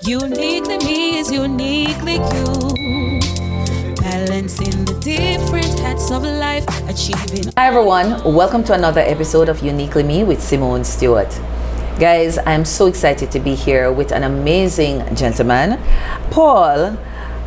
Uniquely me is uniquely you. Balancing the different hats of life, achieving. Hi everyone, welcome to another episode of Uniquely Me with Simone Stewart. Guys, I'm so excited to be here with an amazing gentleman, Paul,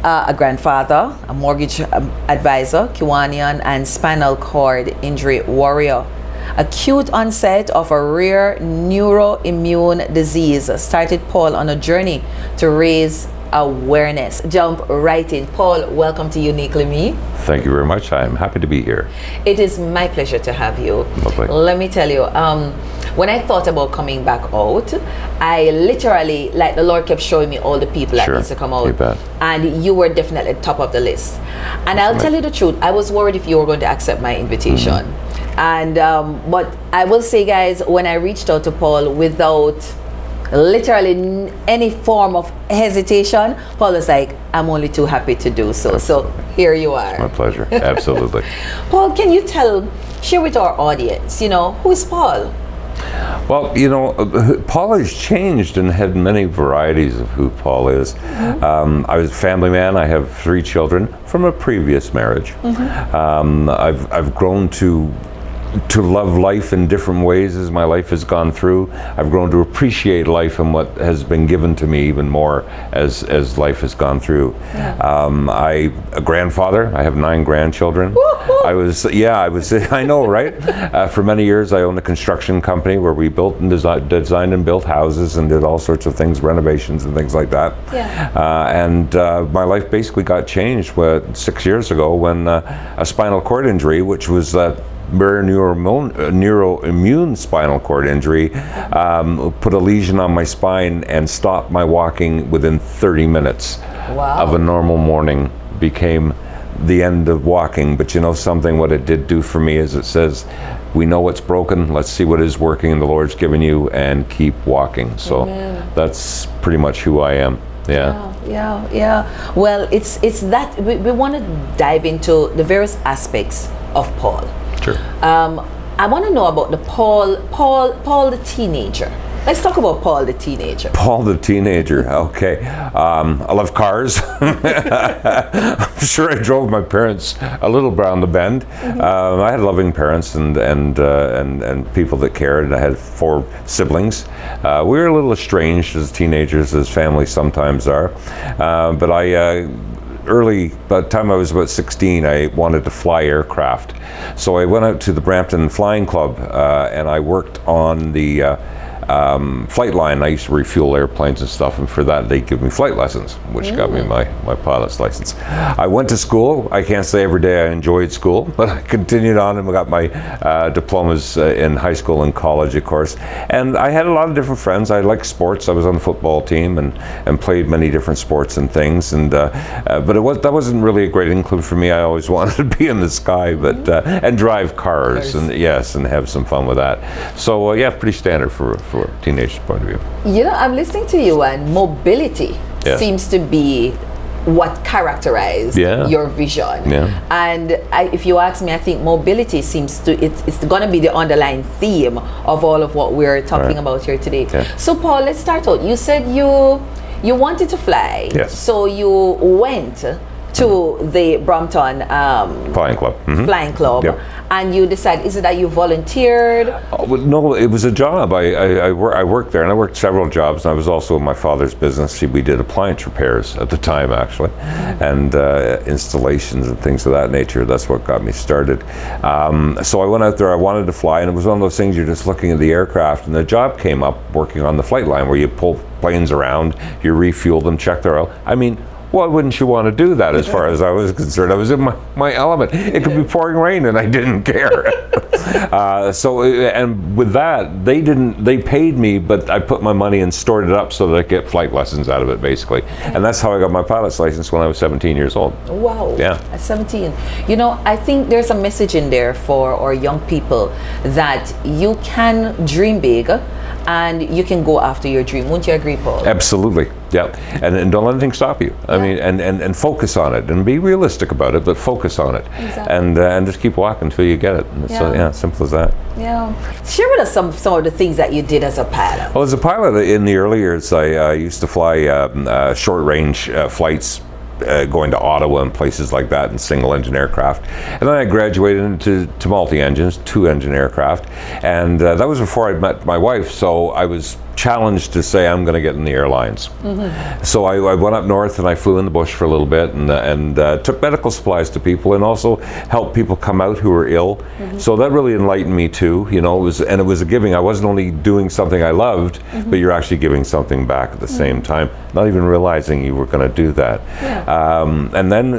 a grandfather, a mortgage advisor, Kiwanian and spinal cord injury warrior. Acute onset of a rare neuroimmune disease started Paul on a journey to raise awareness. Jump right in. Paul, welcome to Uniquely Me. Thank you very much. I'm happy to be here. It is my pleasure to have you. Lovely. Let me tell you, when I thought about coming back out, I literally, like the Lord kept showing me all the people that needs to come out. You bet. And you were definitely top of the list. And I'll tell you the truth, I was worried if you were going to accept my invitation. And but I will say, guys, when I reached out to Paul without literally any form of hesitation, Paul was like, I'm only too happy to do so. Absolutely. So here you are. It's my pleasure. Absolutely. Paul, can you share with our audience, who is Paul? Well, Paul has changed and had many varieties of who Paul is. I was a family man. I have 3 children from a previous marriage. I've grown to love life in different ways as my life has gone through. I've grown to appreciate life and what has been given to me even more as life has gone through. I'm a grandfather. I have 9 grandchildren. I know, right? For many years I owned a construction company where we built and designed and built houses and did all sorts of things, renovations and things like that. And my life basically got changed 6 years ago when a spinal cord injury, which was rare neuroimmune spinal cord injury, put a lesion on my spine and stopped my walking within 30 minutes of a normal morning. Became the end of walking. But something, what it did do for me is it says, we know what's broken, let's see what is working and the Lord's given you, and keep walking. So that's pretty much who I am. Yeah. Well, it's that we want to dive into the various aspects of Paul. Sure. I want to know about the Paul the teenager. Let's talk about Paul the teenager. Paul the teenager. Okay. I love cars. I'm sure I drove my parents a little around the bend. I had loving parents and people that cared. I had 4 siblings. We were a little estranged as teenagers, as families sometimes are. But by the time I was about 16, I wanted to fly aircraft. So I went out to the Brampton Flying Club and I worked on the flight line. I used to refuel airplanes and stuff, and for that they give me flight lessons, which got me my pilot's license. I went to school. I can't say every day I enjoyed school, but I continued on and got my diplomas in high school and college, of course. And I had a lot of different friends. I liked sports. I was on the football team and played many different sports and things. And but that wasn't really a great include for me. I always wanted to be in the sky, but and drive cars and have some fun with that. So pretty standard for a teenager's point of view. I'm listening to you, and mobility seems to be what characterized your vision. And if you ask me, I think mobility seems to it's going to be the underlying theme of all of what we're talking about here today. So Paul, let's start out. You said you wanted to fly. So you went to the Brampton Flying Club. Flying Club. And you decided, is it that you volunteered? No, it was a job. I worked there, and I worked several jobs, and I was also in my father's business. We did appliance repairs at the time, actually, and installations and things of that nature. That's what got me started. So I went out there, I wanted to fly, and it was one of those things, you're just looking at the aircraft, and the job came up working on the flight line where you pull planes around, you refuel them, check their oil. I mean, why wouldn't you want to do that? As far as I was concerned, I was in my element. It could be pouring rain and I didn't care. And with that, they paid me, but I put my money and stored it up so that I could get flight lessons out of it, basically. And that's how I got my pilot's license when I was 17 years old. Wow. Yeah. At 17. I think there's a message in there for our young people that you can dream big and you can go after your dream. Wouldn't you agree, Paul? Absolutely, yeah. And don't let anything stop you. I mean, and focus on it, and be realistic about it, but focus on it. Exactly. And just keep walking until you get it. And so, simple as that. Yeah. Share with us some of the things that you did as a pilot. Well, as a pilot in the early years, I used to fly short-range flights going to Ottawa and places like that in single-engine aircraft. And then I graduated into multi-engines, two-engine aircraft. And that was before I met my wife, so I was challenged to say I'm going to get in the airlines. So I went up north and I flew in the bush for a little bit and took medical supplies to people and also helped people come out who were ill. So that really enlightened me too. You know, it was a giving. I wasn't only doing something I loved, but you're actually giving something back at the same time, not even realizing you were going to do that. And then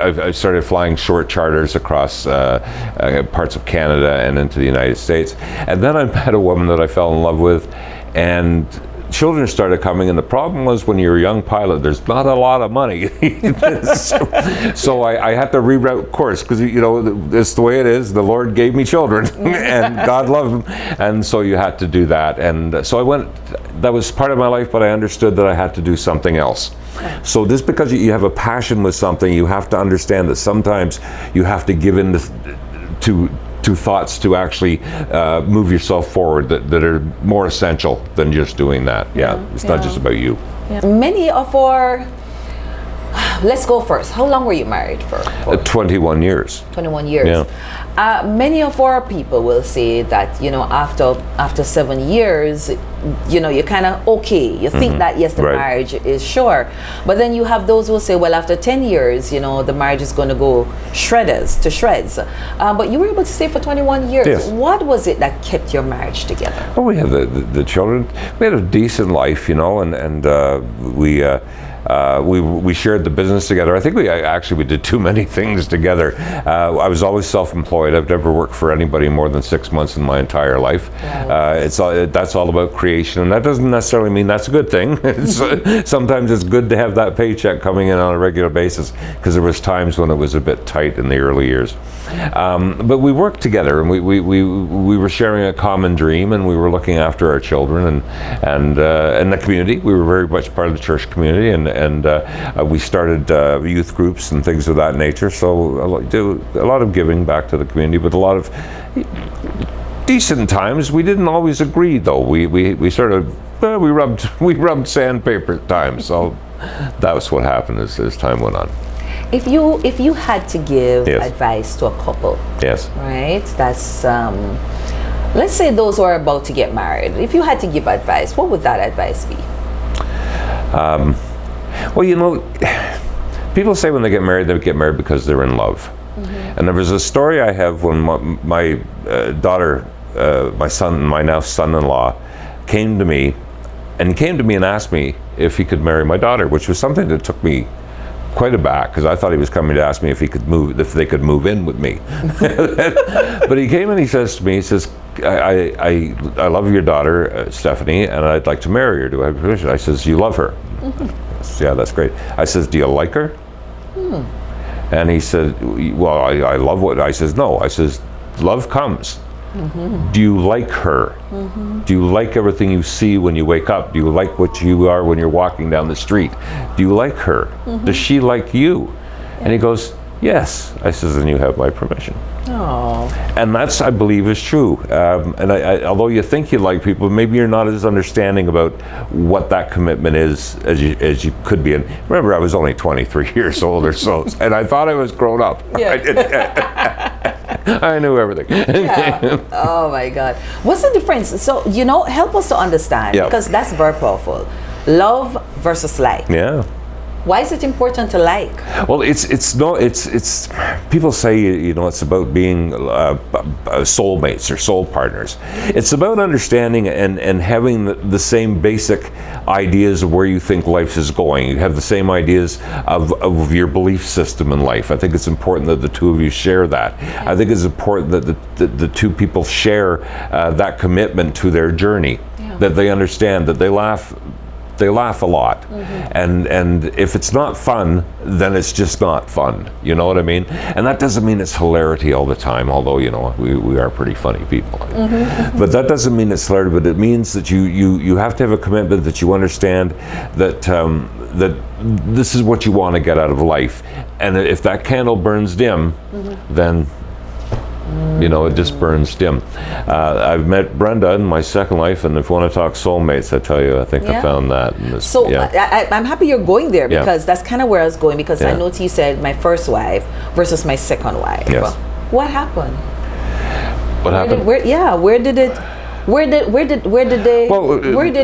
I started flying short charters across parts of Canada and into the United States. And then I met a woman that I fell in love with, and children started coming, and the problem was when you're a young pilot, there's not a lot of money. so I had to reroute course, because you know it's the way it is. The Lord gave me children, and God loved them, and so you had to do that. And so I went. That was part of my life, but I understood that I had to do something else. So just because you have a passion with something, you have to understand that sometimes you have to give in to thoughts to actually move yourself forward that are more essential than just doing that. It's not just about you. Many of our, let's go first. How long were you married for? 21 years. 21 years. Yeah. Many of our people will say that, you know, after 7 years, you know, you're kind of okay. You think that, yes, the marriage is sure. But then you have those who say, well, after 10 years, you know, the marriage is going to go to shreds. But you were able to stay for 21 years. Yes. What was it that kept your marriage together? Well, we had the children. We had a decent life, you know, and we shared the business together. I think we did too many things together. I was always self-employed. I've never worked for anybody more than 6 months in my entire life. That's all about creation, and that doesn't necessarily mean that's a good thing. Sometimes it's good to have that paycheck coming in on a regular basis, because there was times when it was a bit tight in the early years. But we worked together, and we were sharing a common dream, and we were looking after our children and the community. We were very much part of the church community, and we started youth groups and things of that nature. So do a lot of giving back to the community, but a lot of decent times. We didn't always agree, though. We sort of we rubbed sandpaper at times. So that was what happened as time went on. If you had to give advice to a couple, right? That's let's say those who are about to get married. If you had to give advice, what would that advice be? Well, you know, people say when they get married because they're in love. And there was a story I have when my daughter, my now son-in-law, came to me and asked me if he could marry my daughter, which was something that took me quite aback, because I thought he was coming to ask me if they could move in with me. But he came and he says to me, I love your daughter, Stephanie, and I'd like to marry her. Do I have permission? I says, you love her? Yeah, that's great. I says, do you like her? And he said, well, I love what, I says, no. I says, love comes. Do you like her? Do you like everything you see when you wake up? Do you like what you are when you're walking down the street? Do you like her? Does she like you? And he goes, yes. I says, then you have my permission. Oh. And that's, I believe, is true. And although you think you like people, maybe you're not as understanding about what that commitment is as you could be. And remember, I was only 23 years old or so, and I thought I was grown up. I knew everything. Oh my God. What's the difference? So, you know, help us to understand, because that's very powerful. Love versus like. Yeah. Why is it important to like? Well, it's people say, you know, it's about being soulmates or soul partners. It's about understanding and having the same basic ideas of where you think life is going. You have the same ideas of your belief system in life. I think it's important that the two of you share that. I think it's important that the two people share that commitment to their journey, that they understand, that they laugh They laugh a lot. And if it's not fun, then it's just not fun. You know what I mean? And that doesn't mean it's hilarity all the time, although, you know, we are pretty funny people. But that doesn't mean it's hilarity, but it means that you have to have a commitment, that you understand that that this is what you want to get out of life. And if that candle burns dim, then you know, it just burns dim. I've met Brenda in my second life, and if you want to talk soulmates, I tell you, I think I found that. So I'm happy you're going there, because that's kind of where I was going, because I noticed you said my first wife versus my second wife. Yes. What happened? What happened? Where did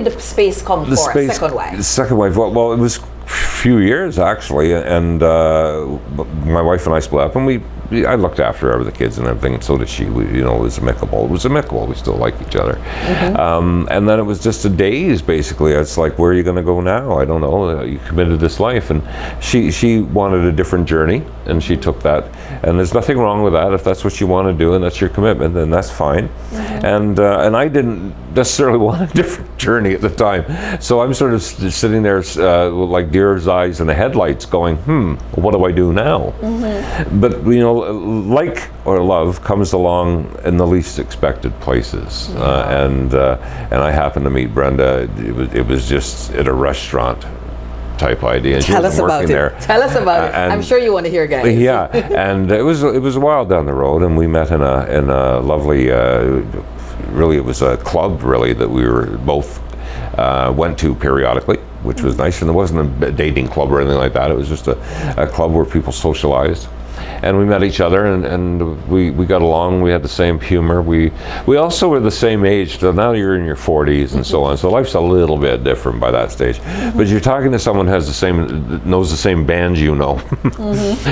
the space come for a second wife? Second wife, well, it was a few years actually, and my wife and I split up, and I looked after her, the kids and everything, and so did she. You know, it was amicable. It was amicable. We still like each other. And then it was just a daze, basically. It's like, where are you going to go now? I don't know. You committed this life, and she wanted a different journey, and she took that. And there's nothing wrong with that. If that's what you want to do and that's your commitment, then that's fine. And I didn't necessarily want a different journey at the time. So I'm sort of sitting there like deer's eyes in the headlights going, what do I do now? But, you know, like or love comes along in the least expected places. And I happened to meet Brenda. It was just at a restaurant type idea. Tell us about it. Tell us about it. I'm sure you want to hear, guys. Yeah, and it was a while down the road, and we met in a lovely. Really, it was a club really that we were both went to periodically, which was nice. And it wasn't a dating club or anything like that. It was just a club where people socialized. And we met each other, and we got along. We had the same humor. We also were the same age. So now you're in your 40s and so on. So life's a little bit different by that stage. But you're talking to someone who has knows the same bands you know,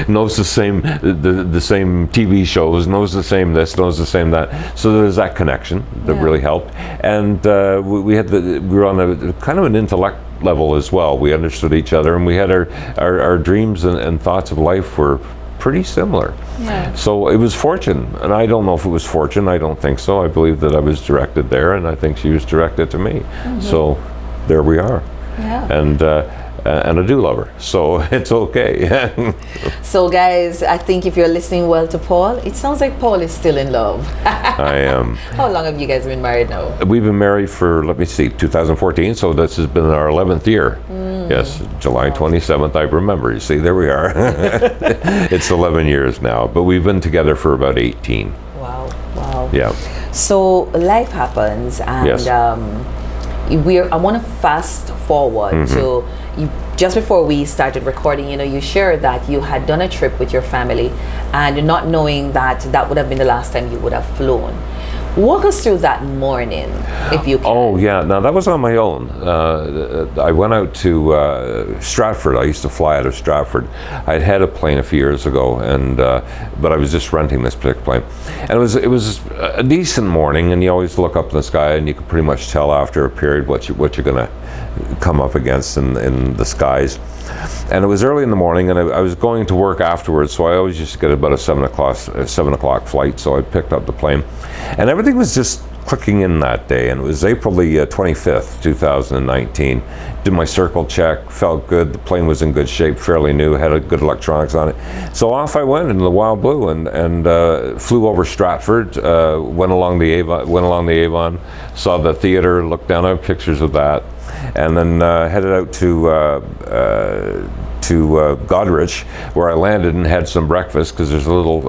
knows the same TV shows, knows the same this, knows the same that. So there's that connection that really helped. And we were on a kind of an intellect level as well. We understood each other, and we had our dreams and thoughts of life were pretty similar. So it was fortune, and I don't know if it was fortune. I don't think so. I believe that I was directed there, and I think she was directed to me. So there we are. And I do love her, so it's okay. So guys, I think if you're listening well to Paul, it sounds like Paul is still in love. I am. How long have you guys been married now? We've been married for, let me see, 2014, so this has been our 11th year. Yes, July 27th, I remember. You see, there we are. It's 11 years now, but we've been together for about 18. Wow. Yeah. So life happens, and I want to fast forward to just before we started recording. You know, you shared that you had done a trip with your family, and not knowing that would have been the last time you would have flown. Walk us through that morning, if you can. Oh, yeah. Now, that was on my own. I went out to Stratford. I used to fly out of Stratford. I'd had a plane a few years ago, and but I was just renting this particular plane. And it was a decent morning, and you always look up in the sky, and you can pretty much tell after a period what you're going to come up against in the skies. And it was early in the morning, and I was going to work afterwards, so I always used to get about a 7 o'clock flight, so I picked up the plane. And everything was just clicking in that day, and it was April the 25th, 2019. Did my circle check, felt good, the plane was in good shape, fairly new, had a good electronics on it. So off I went in the wild blue, and flew over Stratford, went along the Avon, saw the theater, looked down at pictures of that, and then headed out to Goderich, where I landed and had some breakfast, because there's a little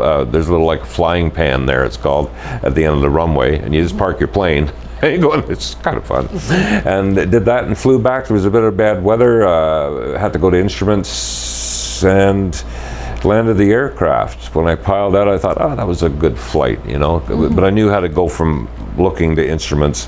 like flying pan there, it's called, at the end of the runway, and you just park your plane. And you go, it's kind of fun. And did that and flew back. There was a bit of bad weather. Had to go to instruments and landed the aircraft. When I piled out, I thought, that was a good flight, you know. But I knew how to go from looking to instruments.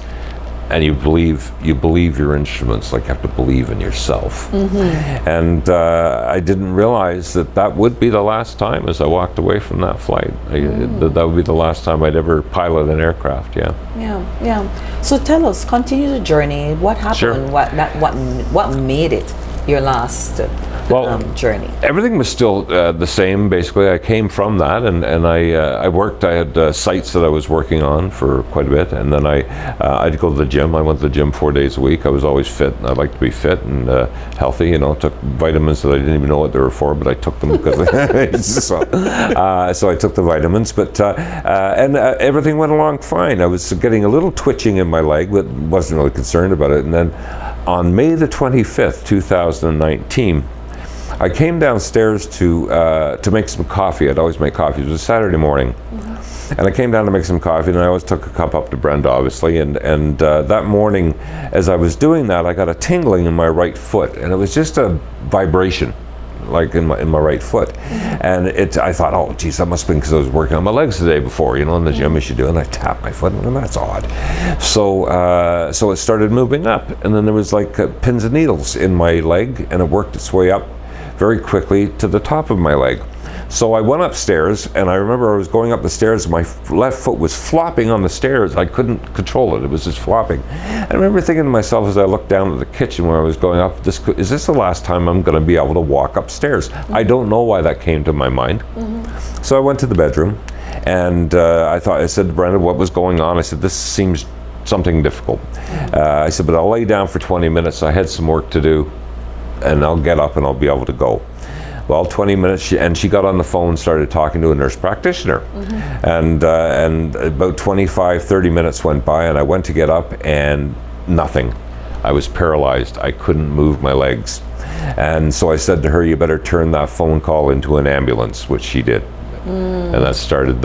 And you believe your instruments, like you have to believe in yourself. And I didn't realize that would be the last time as I walked away from that flight. That would be the last time I'd ever pilot an aircraft. Yeah. So tell us, continue the journey. What happened? Sure. What made it your last journey? Everything was still the same, basically. I came from that, and I worked. I had sites that I was working on for quite a bit, and then I'd go to the gym. I went to the gym 4 days a week. I was always fit. I liked to be fit and healthy. Took vitamins that I didn't even know what they were for, but I took them because so I took the vitamins. But everything went along fine. I was getting a little twitching in my leg, but wasn't really concerned about it. And then on May the 25th, 2019. I came downstairs to make some coffee. I'd always make coffee. It was a Saturday morning. And I came down to make some coffee, and I always took a cup up to Brenda, obviously. And that morning, as I was doing that, I got a tingling in my right foot. And it was just a vibration, like in my right foot. And I thought, oh, geez, that must have been because I was working on my legs the day before, in the gym as you do. And I tapped my foot, and that's odd. So it started moving up. And then there was like pins and needles in my leg, and it worked its way up very quickly to the top of my leg. So I went upstairs, and I remember I was going up the stairs, and my left foot was flopping on the stairs. I couldn't control it. It was just flopping. I remember thinking to myself as I looked down at the kitchen where I was going up, is this the last time I'm going to be able to walk upstairs? I don't know why that came to my mind. So I went to the bedroom, and I said to Brenda, what was going on? I said, this seems something difficult. I said, but I'll lay down for 20 minutes. I had some work to do, and I'll get up and I'll be able to go. Well, 20 minutes, she got on the phone and started talking to a nurse practitioner. And about 25, 30 minutes went by, and I went to get up, and nothing. I was paralyzed. I couldn't move my legs. And so I said to her, you better turn that phone call into an ambulance, which she did. And that started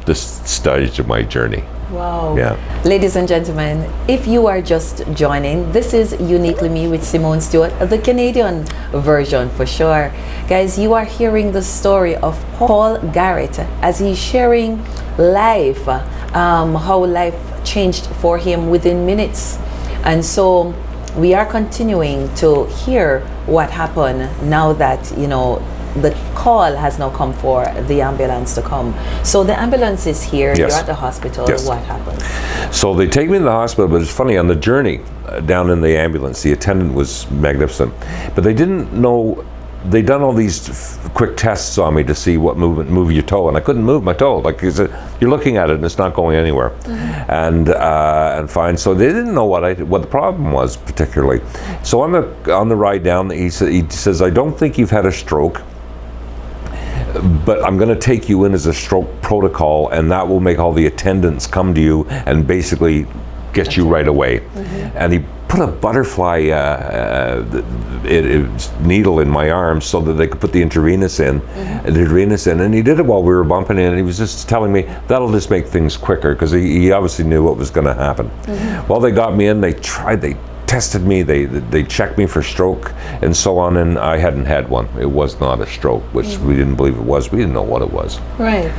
this stage of my journey. Wow. Yeah. Ladies and gentlemen, if you are just joining, this is Uniquely Me with Simone Stewart, the Canadian version for sure. Guys, you are hearing the story of Paul Garrett as he's sharing life, how life changed for him within minutes. And so we are continuing to hear what happened now that, the call has now come for the ambulance to come. So the ambulance is here, Yes. you're at the hospital, Yes. What happened? So they take me to the hospital, but it's funny, on the journey down in the ambulance, the attendant was magnificent. But they didn't know, they'd done all these quick tests on me to see what move your toe, and I couldn't move my toe. Like you're looking at it and it's not going anywhere. And fine. So they didn't know what the problem was particularly. So on the ride down, he says, I don't think you've had a stroke, but I'm going to take you in as a stroke protocol, and that will make all the attendants come to you and basically get you right away. And he put a butterfly needle in my arm so that they could put the intravenous in, and he did it while we were bumping in, and he was just telling me that'll just make things quicker, because he obviously knew what was going to happen. Well, they got me in, they tested me, they checked me for stroke and so on, and I hadn't had one. It was not a stroke, which we didn't believe it was. We didn't know what it was. Right.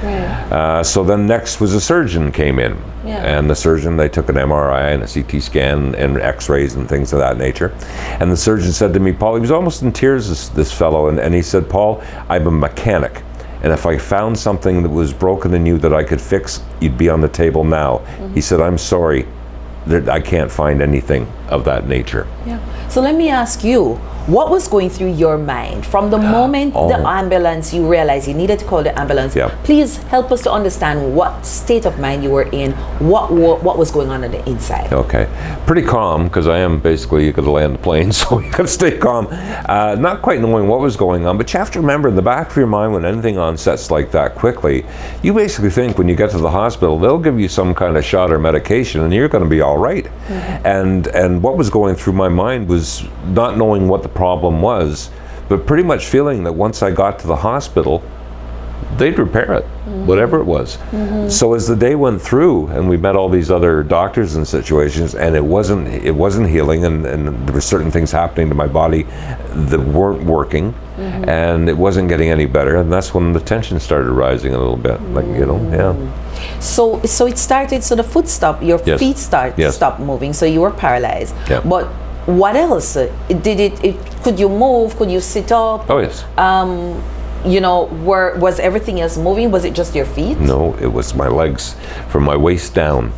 So then next was a surgeon came in. And the surgeon, they took an MRI and a CT scan and x-rays and things of that nature. And the surgeon said to me, Paul, he was almost in tears, this fellow, and he said, Paul, I'm a mechanic. And if I found something that was broken in you that I could fix, you'd be on the table now. He said, I'm sorry, I can't find anything of that nature. So let me ask you, what was going through your mind from the moment the ambulance, you realized you needed to call the ambulance? Please help us to understand what state of mind you were in, what was going on the inside. Okay, pretty calm, because I am basically, you got to land the plane, so you got to stay calm. Not quite knowing what was going on, but you have to remember in the back of your mind, when anything onsets like that quickly, you basically think when you get to the hospital, they'll give you some kind of shot or medication, and you're going to be all right. And what was going through my mind was not knowing what the problem was, but pretty much feeling that once I got to the hospital, they'd repair it, whatever it was. So as the day went through, and we met all these other doctors and situations, and it wasn't healing, and there were certain things happening to my body that weren't working, and it wasn't getting any better, and that's when the tension started rising a little bit, So it started, so the foot stopped, your feet stopped moving, so you were paralyzed. But what else? Could you move? Could you sit up? Oh, yes. Was everything else moving? Was it just your feet? No, it was my legs from my waist down.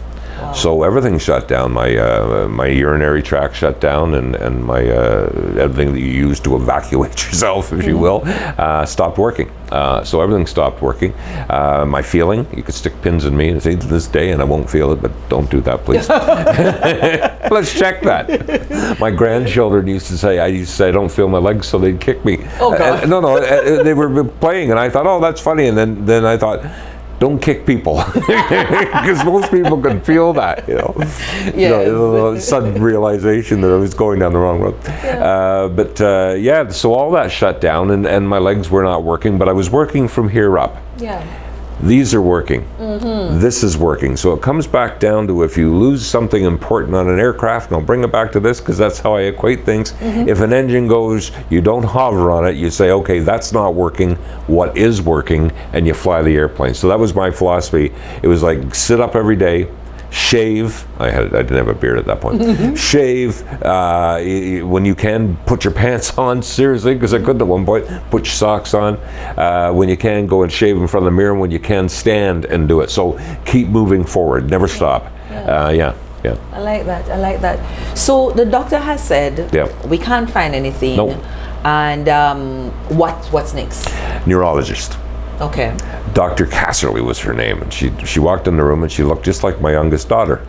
So everything shut down. My urinary tract shut down, and my everything that you use to evacuate yourself, if you will, stopped working. So everything stopped working. My feeling, you could stick pins in me and say to this day, and I won't feel it, but don't do that, please. Let's check that. My grandchildren used to say, I don't feel my legs, so they'd kick me. Oh, God. No, they were playing, and I thought, oh, that's funny, and then I thought, don't kick people, because most people can feel that, Yes. Sudden realization that I was going down the wrong road. So all that shut down, and my legs were not working, but I was working from here up. Yeah. These are working. This is working. So it comes back down to, if you lose something important on an aircraft, and I'll bring it back to this because that's how I equate things. If an engine goes, you don't hover on it, you say, okay, that's not working, what is working, and you fly the airplane. So that was my philosophy. It was like, sit up every day, shave. I didn't have a beard at that point. Shave. When you can, put your pants on, seriously, because I couldn't at one point. Put your socks on. When you can, go and shave in front of the mirror. When you can, stand and do it. So keep moving forward. Never stop. Yeah. I like that. So the doctor has said, we can't find anything. Nope. And what's next? Neurologist. Okay. Dr. Casserly was her name, and she walked in the room and she looked just like my youngest daughter.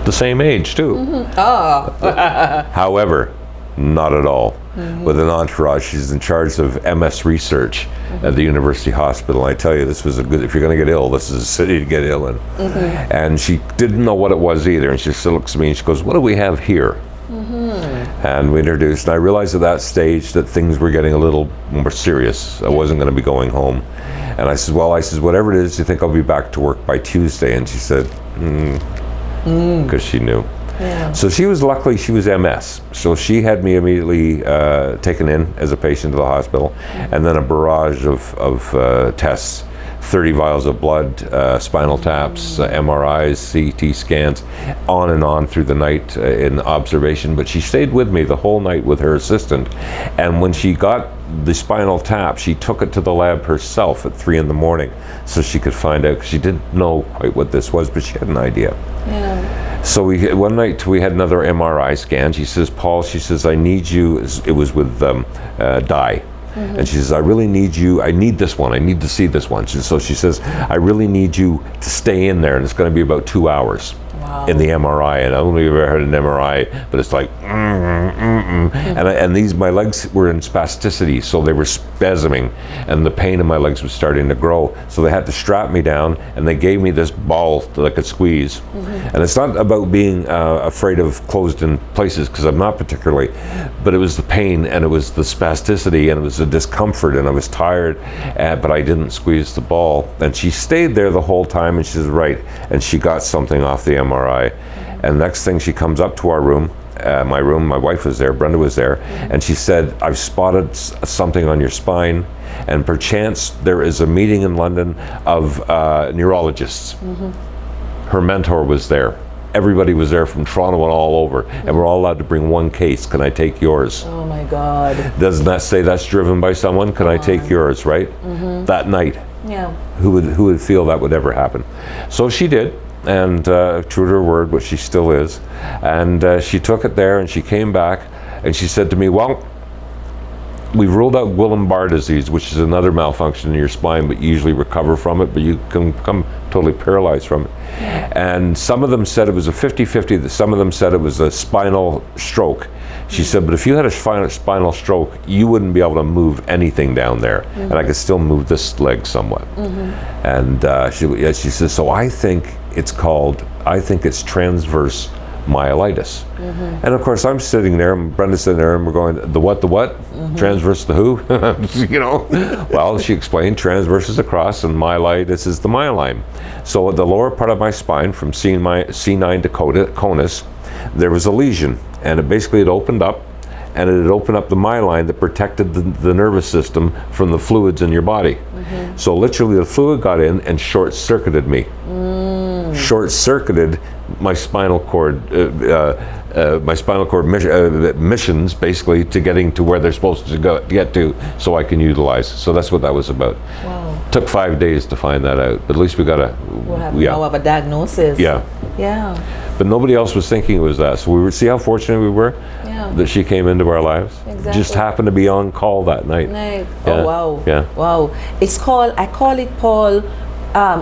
The same age too. However, not at all. With an entourage, she's in charge of MS research at the University Hospital. I tell you, this was if you're going to get ill, this is a city to get ill in. And she didn't know what it was either, and she still looks at me and she goes, what do we have here? And we introduced, and I realized at that stage that things were getting a little more serious. I wasn't going to be going home. And I said, whatever it is, you think I'll be back to work by Tuesday? And she said, because she knew. Yeah. So she was MS. So she had me immediately taken in as a patient to the hospital, and then a barrage of tests. 30 vials of blood, spinal taps, MRIs, CT scans, on and on through the night in observation. But she stayed with me the whole night with her assistant. And when she got the spinal tap, she took it to the lab herself at 3 a.m. so she could find out. She didn't know quite what this was, but she had an idea. Yeah. So one night we had another MRI scan. She says, Paul, I need you. It was with dye. And she says, I really need you. I need this one. I need to see this one. So she says, I really need you to stay in there, and it's going to be about 2 hours. In the MRI, and I don't know if you've ever heard an MRI, but it's like, and my legs were in spasticity, so they were spasming, and the pain in my legs was starting to grow. So they had to strap me down, and they gave me this ball that I could squeeze. And it's not about being afraid of closed-in places, because I'm not particularly, but it was the pain, and it was the spasticity, and it was the discomfort, and I was tired, but I didn't squeeze the ball. And she stayed there the whole time, and she says, right, and she got something off the MRI. And next thing, she comes up to our room, my wife was there, Brenda was there, and she said, I've spotted something on your spine, and perchance there is a meeting in London of neurologists. Her mentor was there. Everybody was there from Toronto and all over, and we're all allowed to bring one case. Can I take yours? Oh my God. Doesn't that say that's driven by someone? Can I take yours, right? That night. Yeah. Who would feel that would ever happen? So she did. And true to her word, but she still is. And she took it there, and she came back, and she said to me, well, we've ruled out Guillain-Barré disease, which is another malfunction in your spine, but you usually recover from it, but you can become totally paralyzed from it. And some of them said it was a 50-50, some of them said it was a spinal stroke. She said, but if you had a spinal stroke, you wouldn't be able to move anything down there. And I could still move this leg somewhat. And she says, so I think it's transverse myelitis. And of course, I'm sitting there, and Brenda's sitting there, and we're going, the what? Transverse the who? Well, she explained, transverse is across, and myelitis is the myoline. So at the lower part of my spine, from C9 to conus, there was a lesion, and it opened up, and it had opened up the myline that protected the nervous system from the fluids in your body. So literally the fluid got in and short-circuited me. Short-circuited my spinal cord missions, basically, to getting to where they're supposed to get to, so I can utilize. So that's what that was about. Wow. Took 5 days to find that out, but at least we got a now have a diagnosis. Yeah. Yeah. But nobody else was thinking it was that. So we were, see how fortunate we were that she came into our lives. Exactly. Just happened to be on call that night. Yeah. Yeah. Oh wow. Yeah. Wow. I call it, Paul,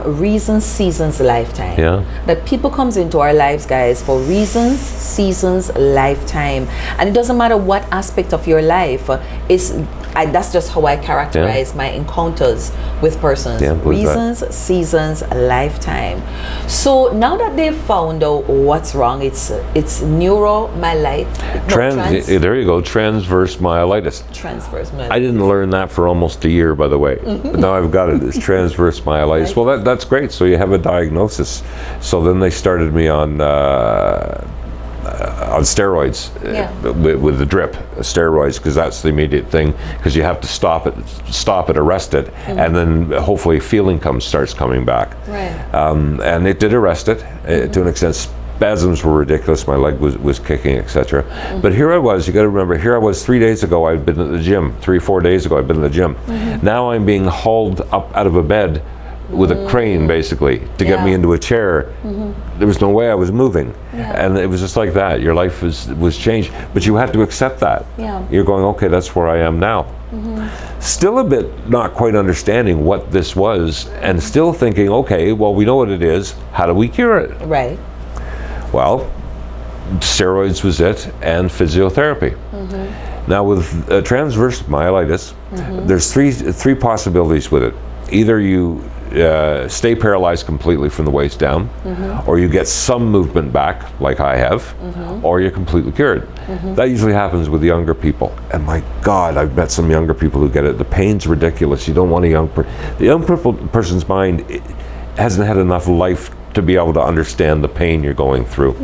reasons, seasons, lifetime. Yeah. That people comes into our lives, guys, for reasons, seasons, lifetime, and it doesn't matter what aspect of your life. That's just how I characterize my encounters with persons. Yeah, Reasons, seasons, lifetime. So now that they've found out what's wrong, it's neuromyelitis. There you go, transverse myelitis. Transverse myelitis. I didn't learn that for almost a year, by the way. But now I've got it. It's transverse myelitis. Well, that's great. So you have a diagnosis. So then they started me on steroids with the drip steroids, because that's the immediate thing, because you have to stop it, arrest it, and then hopefully feeling starts coming back. Right. And it did arrest it to an extent. Spasms were ridiculous. My leg was kicking, etc. But here I was. You got to remember. Here I was 3 days ago. I'd been at the gym. 3-4 days ago, I'd been at the gym. Now I'm being hauled up out of a bed with a crane, basically, to get me into a chair. There was no way I was moving. And it was just like that. Your life was changed. But you had to accept that. You're going, okay, that's where I am now. Still a bit not quite understanding what this was, and still thinking, okay, well, we know what it is. How do we cure it? Right. Well, steroids was it, and physiotherapy. Now with transverse myelitis, there's three possibilities with it. Either you stay paralyzed completely from the waist down, or you get some movement back, like I have, or you're completely cured. That usually happens with younger people. And my God, I've met some younger people who get it. The pain's ridiculous. You don't want a young person. The young person's mind hasn't had enough life to be able to understand the pain you're going through.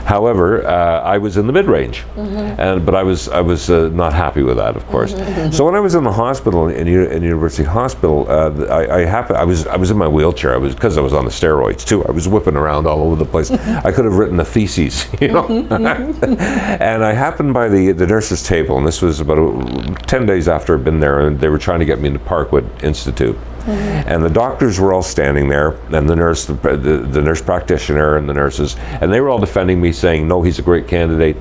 However, I was in the mid-range, but I was not happy with that, of course. So when I was in the hospital, in University Hospital, I was in my wheelchair. Because I was on the steroids too. I was whipping around all over the place. I could have written a thesis, you know. And I happened by the nurse's table, and this was about 10 days after I'd been there, and they were trying to get me into Parkwood Institute. And the doctors were all standing there, and the nurse practitioner and the nurses, and they were all defending me, saying, no, he's a great candidate.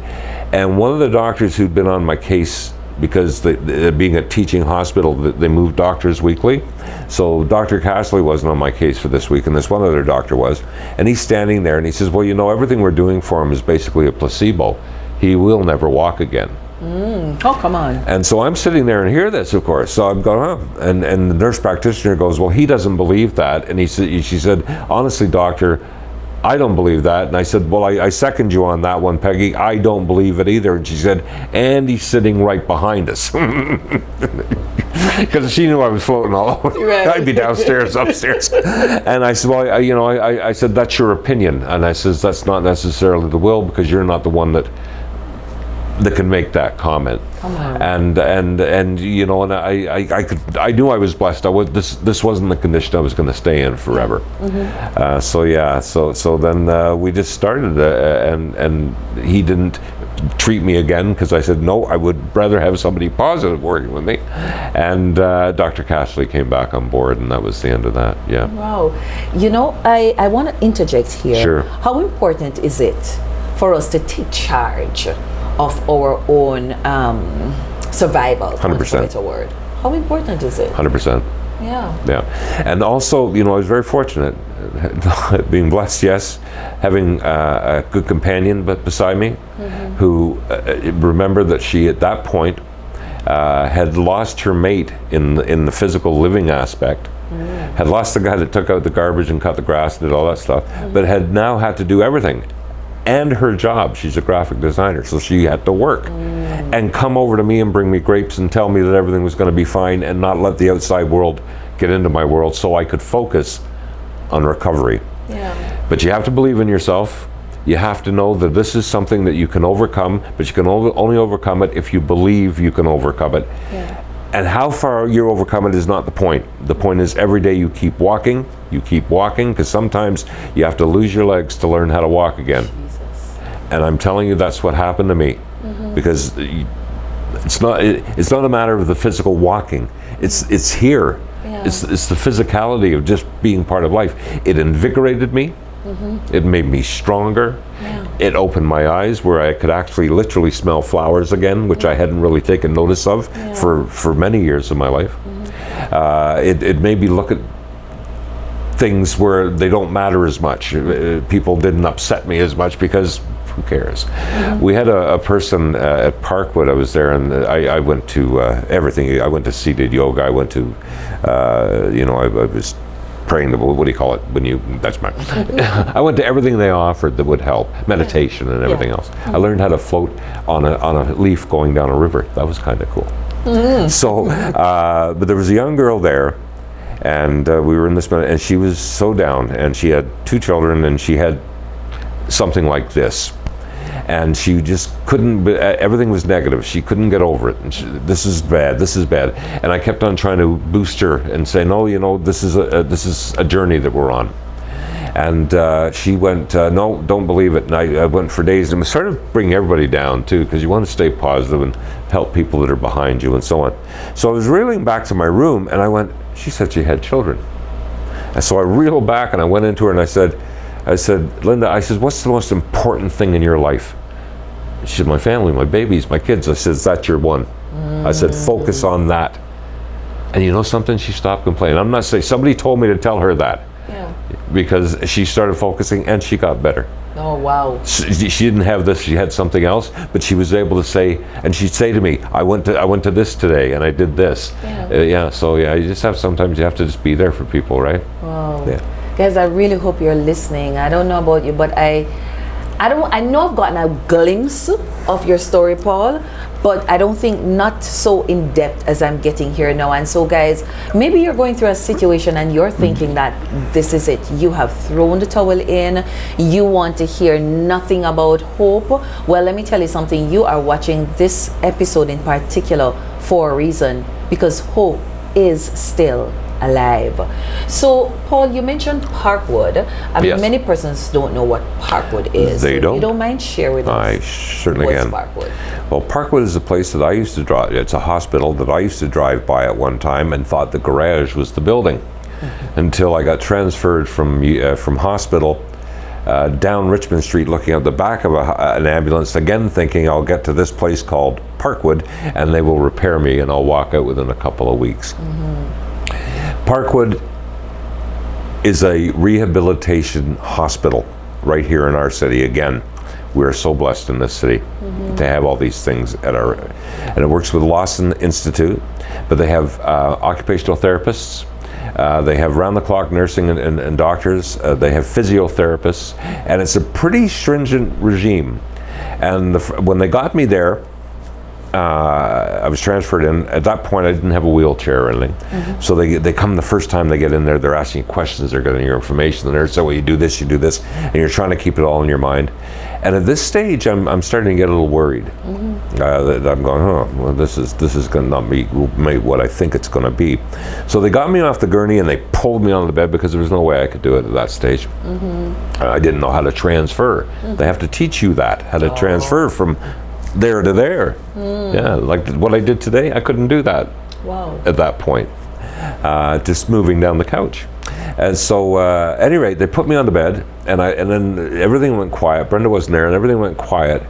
And one of the doctors who'd been on my case, because being a teaching hospital, they moved doctors weekly. So Dr. Castley wasn't on my case for this week, and this one other doctor was. And he's standing there, and he says, well, you know, everything we're doing for him is basically a placebo. He will never walk again. Oh, come on. And so I'm sitting there and hear this, of course. So I'm going, oh. And the nurse practitioner goes, well, he doesn't believe that. And she said, honestly, doctor, I don't believe that. And I said, well, I second you on that one, Peggy. I don't believe it either. And she said, and he's sitting right behind us. Because she knew I was floating all over. Right. I'd be downstairs, upstairs. And I said, well, I said, that's your opinion. And I says, that's not necessarily the will, because you're not the one that can make that comment. Come on. And you know, and I knew I was blessed. This wasn't the condition I was going to stay in forever. So then we just started, and he didn't treat me again, because I said no, I would rather have somebody positive working with me. And Dr. Castley came back on board, and that was the end of that. Yeah. Wow. You know, I want to interject here. Sure. How important is it for us to take charge of our own survival? 100%. It's a word. How important is it? 100%. Yeah. Yeah. And also, you know, I was very fortunate, being blessed, yes, having a good companion beside me, who remembered that she, at that point, had lost her mate in the physical living aspect, had lost the guy that took out the garbage and cut the grass and did all that stuff, but had now had to do everything. And her job, she's a graphic designer, so she had to work and come over to me and bring me grapes and tell me that everything was going to be fine, and not let the outside world get into my world, so I could focus on recovery. Yeah. But you have to believe in yourself. You have to know that this is something that you can overcome, but you can only overcome it if you believe you can overcome it. Yeah. And how far you overcome it is not the point. The point is every day you keep walking, because sometimes you have to lose your legs to learn how to walk again. And I'm telling you, that's what happened to me, because it's not a matter of the physical walking. It's here. Yeah. It's the physicality of just being part of life. It invigorated me. It made me stronger. It opened my eyes where I could actually literally smell flowers again, which I hadn't really taken notice of for many years of my life. It made me look at things where they don't matter as much. People didn't upset me as much because who cares? We had a person at Parkwood. I was there, and I went to everything. I went to seated yoga. I went to, I was praying. What do you call it? That's my. I went to everything they offered that would help, meditation and everything else. I learned how to float on a leaf going down a river. That was kind of cool. So, but there was a young girl there. And we were in this, and she was so down, and she had 2 children, and she had something like this, and she just couldn't. Everything was negative. She couldn't get over it. And this is bad. This is bad. And I kept on trying to boost her and say, no, this is a journey that we're on. And she went, no, don't believe it. And I went for days, and it started to bring everybody down too, because you want to stay positive and help people that are behind you and so on. So I was reeling back to my room, and I went, she said she had children. And so I reeled back, and I went into her, and I said, Linda, I said, what's the most important thing in your life? She said, my family, my babies, my kids. I said, that's your one. I said, focus on that. And you know something? She stopped complaining. I'm not saying, somebody told me to tell her that. Because she started focusing, and she got better. Oh, wow. She didn't have this, she had something else, but she was able to say, and she'd say to me, I went to this today, and I did this. Sometimes you have to just be there for people, right? Wow. Yeah. Guys, I really hope you're listening. I don't know about you, but I know I've gotten a glimpse of your story, Paul, but I don't think not so in depth as I'm getting here now. And so guys, maybe you're going through a situation and you're thinking that this is it. You have thrown the towel in. You want to hear nothing about hope. Well, let me tell you something. You are watching this episode in particular for a reason, because hope is still alive. So, Paul, you mentioned Parkwood. I mean, many persons don't know what Parkwood is. They don't. If you don't mind share with us. I certainly can. What's Parkwood? Well, Parkwood is a place that I used to drive. It's a hospital that I used to drive by at one time and thought the garage was the building, until I got transferred from hospital down Richmond Street, looking at the back of an ambulance, again thinking I'll get to this place called Parkwood and they will repair me and I'll walk out within a couple of weeks. Parkwood is a rehabilitation hospital right here in our city. Again, we're so blessed in this city to have all these things at our, and it works with Lawson Institute, but they have occupational therapists, they have round-the-clock nursing and doctors, they have physiotherapists, and it's a pretty stringent regime. And when they got me there, I was transferred in. At that point, I didn't have a wheelchair or anything. So they come the first time they get in there, they're asking you questions, they're getting your information, and they're saying, well, you do this, and you're trying to keep it all in your mind. And at this stage, I'm starting to get a little worried. That I'm going, well, this is going to not be what I think it's going to be. So they got me off the gurney and they pulled me onto the bed because there was no way I could do it at that stage. I didn't know how to transfer. They have to teach you that, how to transfer from there to there. Yeah, like what I did today, I couldn't do that at that point. Just moving down the couch. And so, at any rate, they put me on the bed, and then everything went quiet. Brenda wasn't there, and everything went quiet.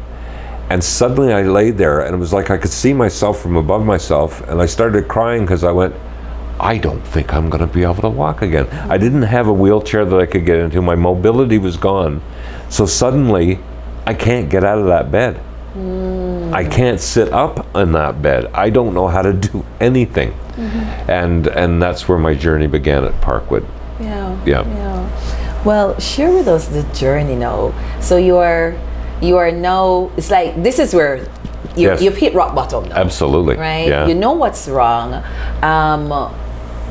And suddenly I laid there, and it was like I could see myself from above myself, and I started crying because I went, I don't think I'm going to be able to walk again. I didn't have a wheelchair that I could get into. My mobility was gone. So suddenly, I can't get out of that bed. I can't sit up in that bed. I don't know how to do anything. And that's where my journey began at Parkwood. Well, share with us the journey now. So you are now, it's like this is where you've hit rock bottom now. Absolutely. Right? Yeah. You know what's wrong.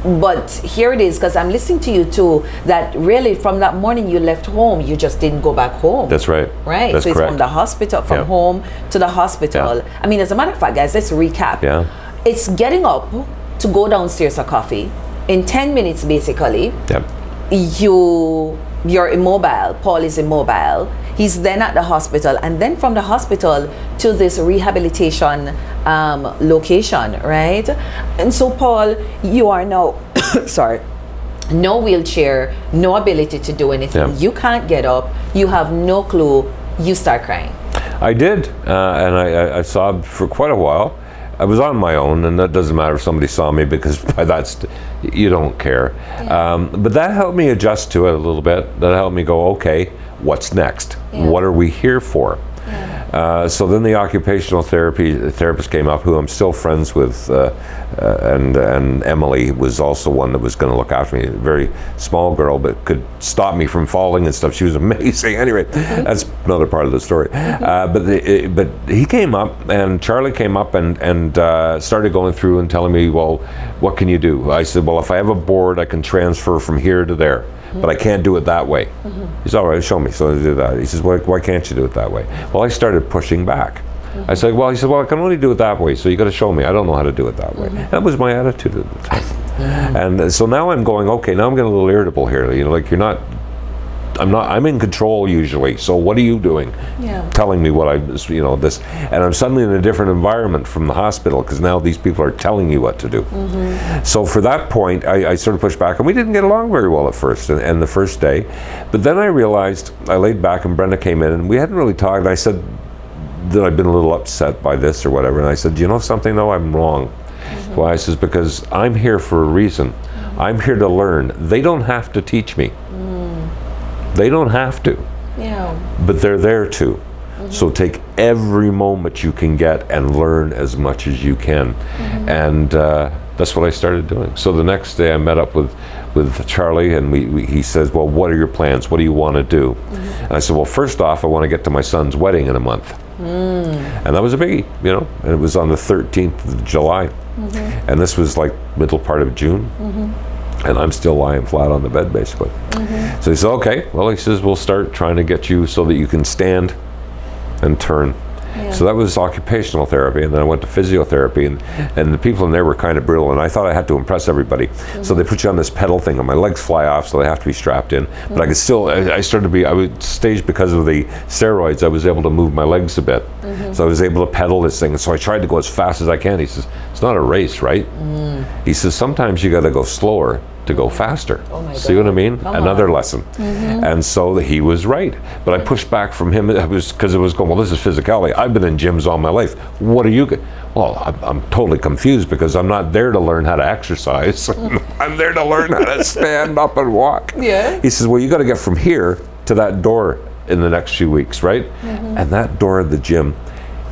But here it is, because I'm listening to you too, that really from that morning you left home, you just didn't go back home. That's right. Right? That's so it's correct. from the hospital, from home to the hospital. Yeah. I mean, as a matter of fact, guys, let's recap. Yeah. It's getting up to go downstairs for coffee. In 10 minutes, basically, you're immobile. Paul is immobile. He's then at the hospital, and then from the hospital to this rehabilitation location, right? And so, Paul, you are now sorry, no wheelchair, no ability to do anything. Yeah. You can't get up. You have no clue. You start crying. I did, and I sobbed for quite a while. I was on my own, and that doesn't matter if somebody saw me, because by that you don't care. Yeah. But that helped me adjust to it a little bit. That helped me go, okay, what's next? Yeah. What are we here for? Yeah. So then the occupational therapist came up, who I'm still friends with, and Emily was also one that was going to look after me. A very small girl, but could stop me from falling and stuff. She was amazing. Anyway, that's another part of the story. But he came up, and Charlie came up and started going through and telling me, well, what can you do? I said, well, if I have a board, I can transfer from here to there. But I can't do it that way. He said, all right, show me. So I did that. He says, why can't you do it that way? Well, I started pushing back. I said, well, he said, well, I can only do it that way, so you got to show me. I don't know how to do it that way. That was my attitude at the time. And so now I'm going, okay, now I'm getting a little irritable here. You know, like I'm in control usually, so what are you doing? Yeah. Telling me what this, and I'm suddenly in a different environment from the hospital, because now these people are telling you what to do. So for that point, I sort of pushed back, and we didn't get along very well at first, and the first day. But then I realized, I laid back, and Brenda came in, and we hadn't really talked, and I said that I'd been a little upset by this or whatever, and I said, you know something, though, I'm wrong. Why? I says, because I'm here for a reason. I'm here to learn. They don't have to teach me. They don't have to, Yeah. but they're there to. So take every moment you can get and learn as much as you can. And that's what I started doing. So the next day I met up with Charlie, and he says, well, what are your plans? What do you want to do? And I said, well, first off, I want to get to my son's wedding in a month. And that was a biggie, and it was on the 13th of July. And this was like middle part of June. And I'm still lying flat on the bed, basically. So he said, okay, well, he says, we'll start trying to get you so that you can stand and turn. So that was occupational therapy, and then I went to physiotherapy, and the people in there were kind of brutal, and I thought I had to impress everybody. So they put you on this pedal thing, and my legs fly off, so they have to be strapped in. But I could still, I was staged because of the steroids, I was able to move my legs a bit. So I was able to pedal this thing, and so I tried to go as fast as I can. He says, it's not a race, right? He says, sometimes you got to go slower to go faster. Oh my See God. what I mean? Come Another on. lesson. And so he was right. But I pushed back from him because it was going, well, this is physicality. I've been in gyms all my life. What are you? Well, I'm totally confused, because I'm not there to learn how to exercise. I'm there to learn how to stand up and walk. Yeah. He says, well, you got to get from here to that door in the next few weeks, right? And that door of the gym,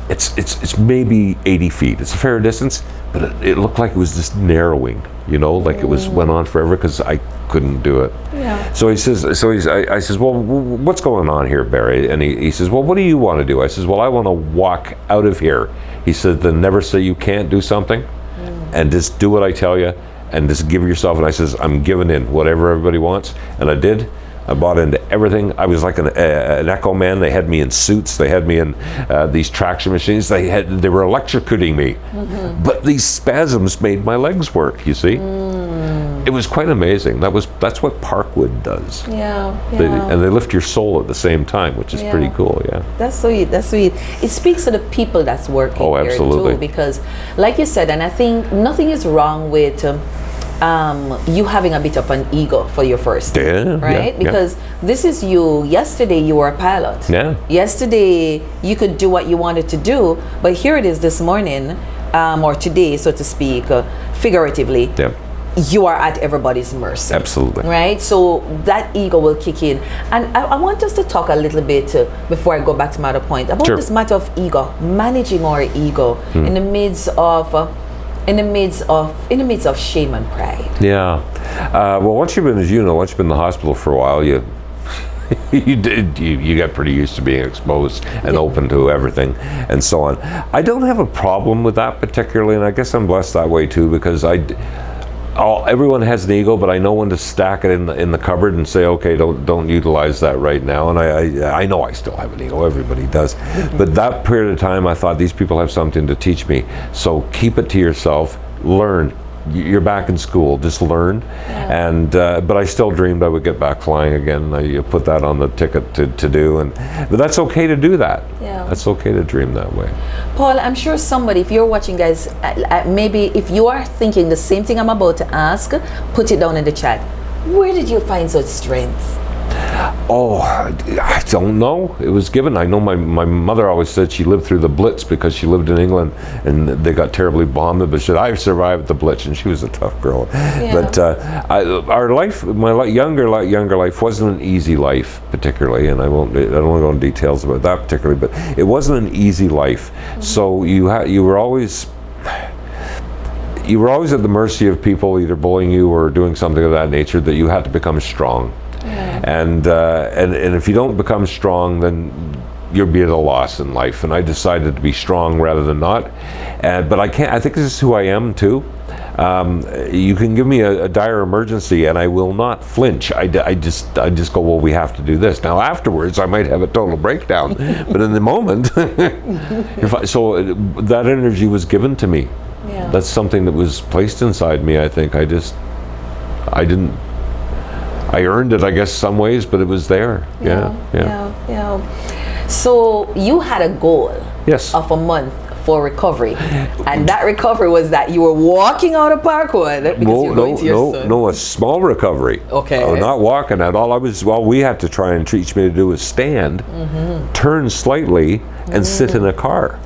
it's maybe 80 feet. It's a fair distance, but it looked like it was just narrowing, like it went on forever, because I couldn't do it. Yeah. So he says, I says, well, what's going on here, Barry? And he says, well, what do you want to do? I says, well, I want to walk out of here. He said, then never say you can't do something, and just do what I tell you, and just give yourself. And I says, I'm giving in, whatever everybody wants. And I did. I bought into everything. I was like an Echo man. They had me in suits. They had me in these traction machines. They were electrocuting me. But these spasms made my legs work, you see. It was quite amazing. That's what Parkwood does. Yeah. And they lift your soul at the same time, which is pretty cool, yeah. That's sweet. It speaks to the people that's working here absolutely. too, because like you said, and I think nothing is wrong with you having a bit of an ego for your first day, right? Because this is you. Yesterday you were a pilot. Yeah. Yesterday you could do what you wanted to do, but here it is this morning, or today, so to speak, figuratively. Yeah. You are at everybody's mercy. Absolutely. Right? So that ego will kick in. And I want us to talk a little bit, before I go back to my other point, about this matter of ego, managing our ego in the midst of shame and pride. Yeah. Well, once you've been in the hospital for a while, you get pretty used to being exposed and open to everything and so on. I don't have a problem with that particularly, and I guess I'm blessed that way too, because everyone has an ego, but I know when to stack it in the cupboard and say, okay, don't utilize that right now. And I know I still have an ego. Everybody does. But that period of time, I thought these people have something to teach me. So keep it to yourself. Learn. you're back in school, just learn. And but I still dreamed I would get back flying again. You put that on the ticket to do, but that's okay to do that. Yeah. That's okay to dream that way. Paul, I'm sure somebody, if you're watching, guys, maybe if you are thinking the same thing I'm about to ask, put it down in the chat. Where did you find such strength? Oh, I don't know. It was given. I know my mother always said she lived through the Blitz because she lived in England and they got terribly bombed. But she said, I survived the Blitz, and she was a tough girl. Yeah. But our life, my younger life, wasn't an easy life particularly, and I don't want to go into details about that particularly. But it wasn't an easy life. Mm-hmm. So you were always at the mercy of people either bullying you or doing something of that nature, that you had to become strong. Yeah. And if you don't become strong, then you'll be at a loss in life. And I decided to be strong rather than not. But I think this is who I am too. You can give me a dire emergency and I will not flinch. I just go, well, we have to do this. Now afterwards I might have a total breakdown, but in the moment, so that energy was given to me. Yeah. That's something that was placed inside me. I think I earned it, I guess, some ways, but it was there. Yeah. So you had a goal. Yes. Of a month for recovery, and that recovery was that you were walking out of Parkwood because you're going to your son. No, a small recovery. Okay. Oh, not walking at all. All we had to try and teach me to do was stand, turn slightly, and sit in a car.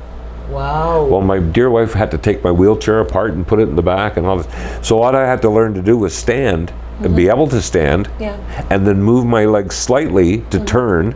Wow. Well, my dear wife had to take my wheelchair apart and put it in the back and all this. So what I had to learn to do was stand and be able to stand, and then move my legs slightly to turn,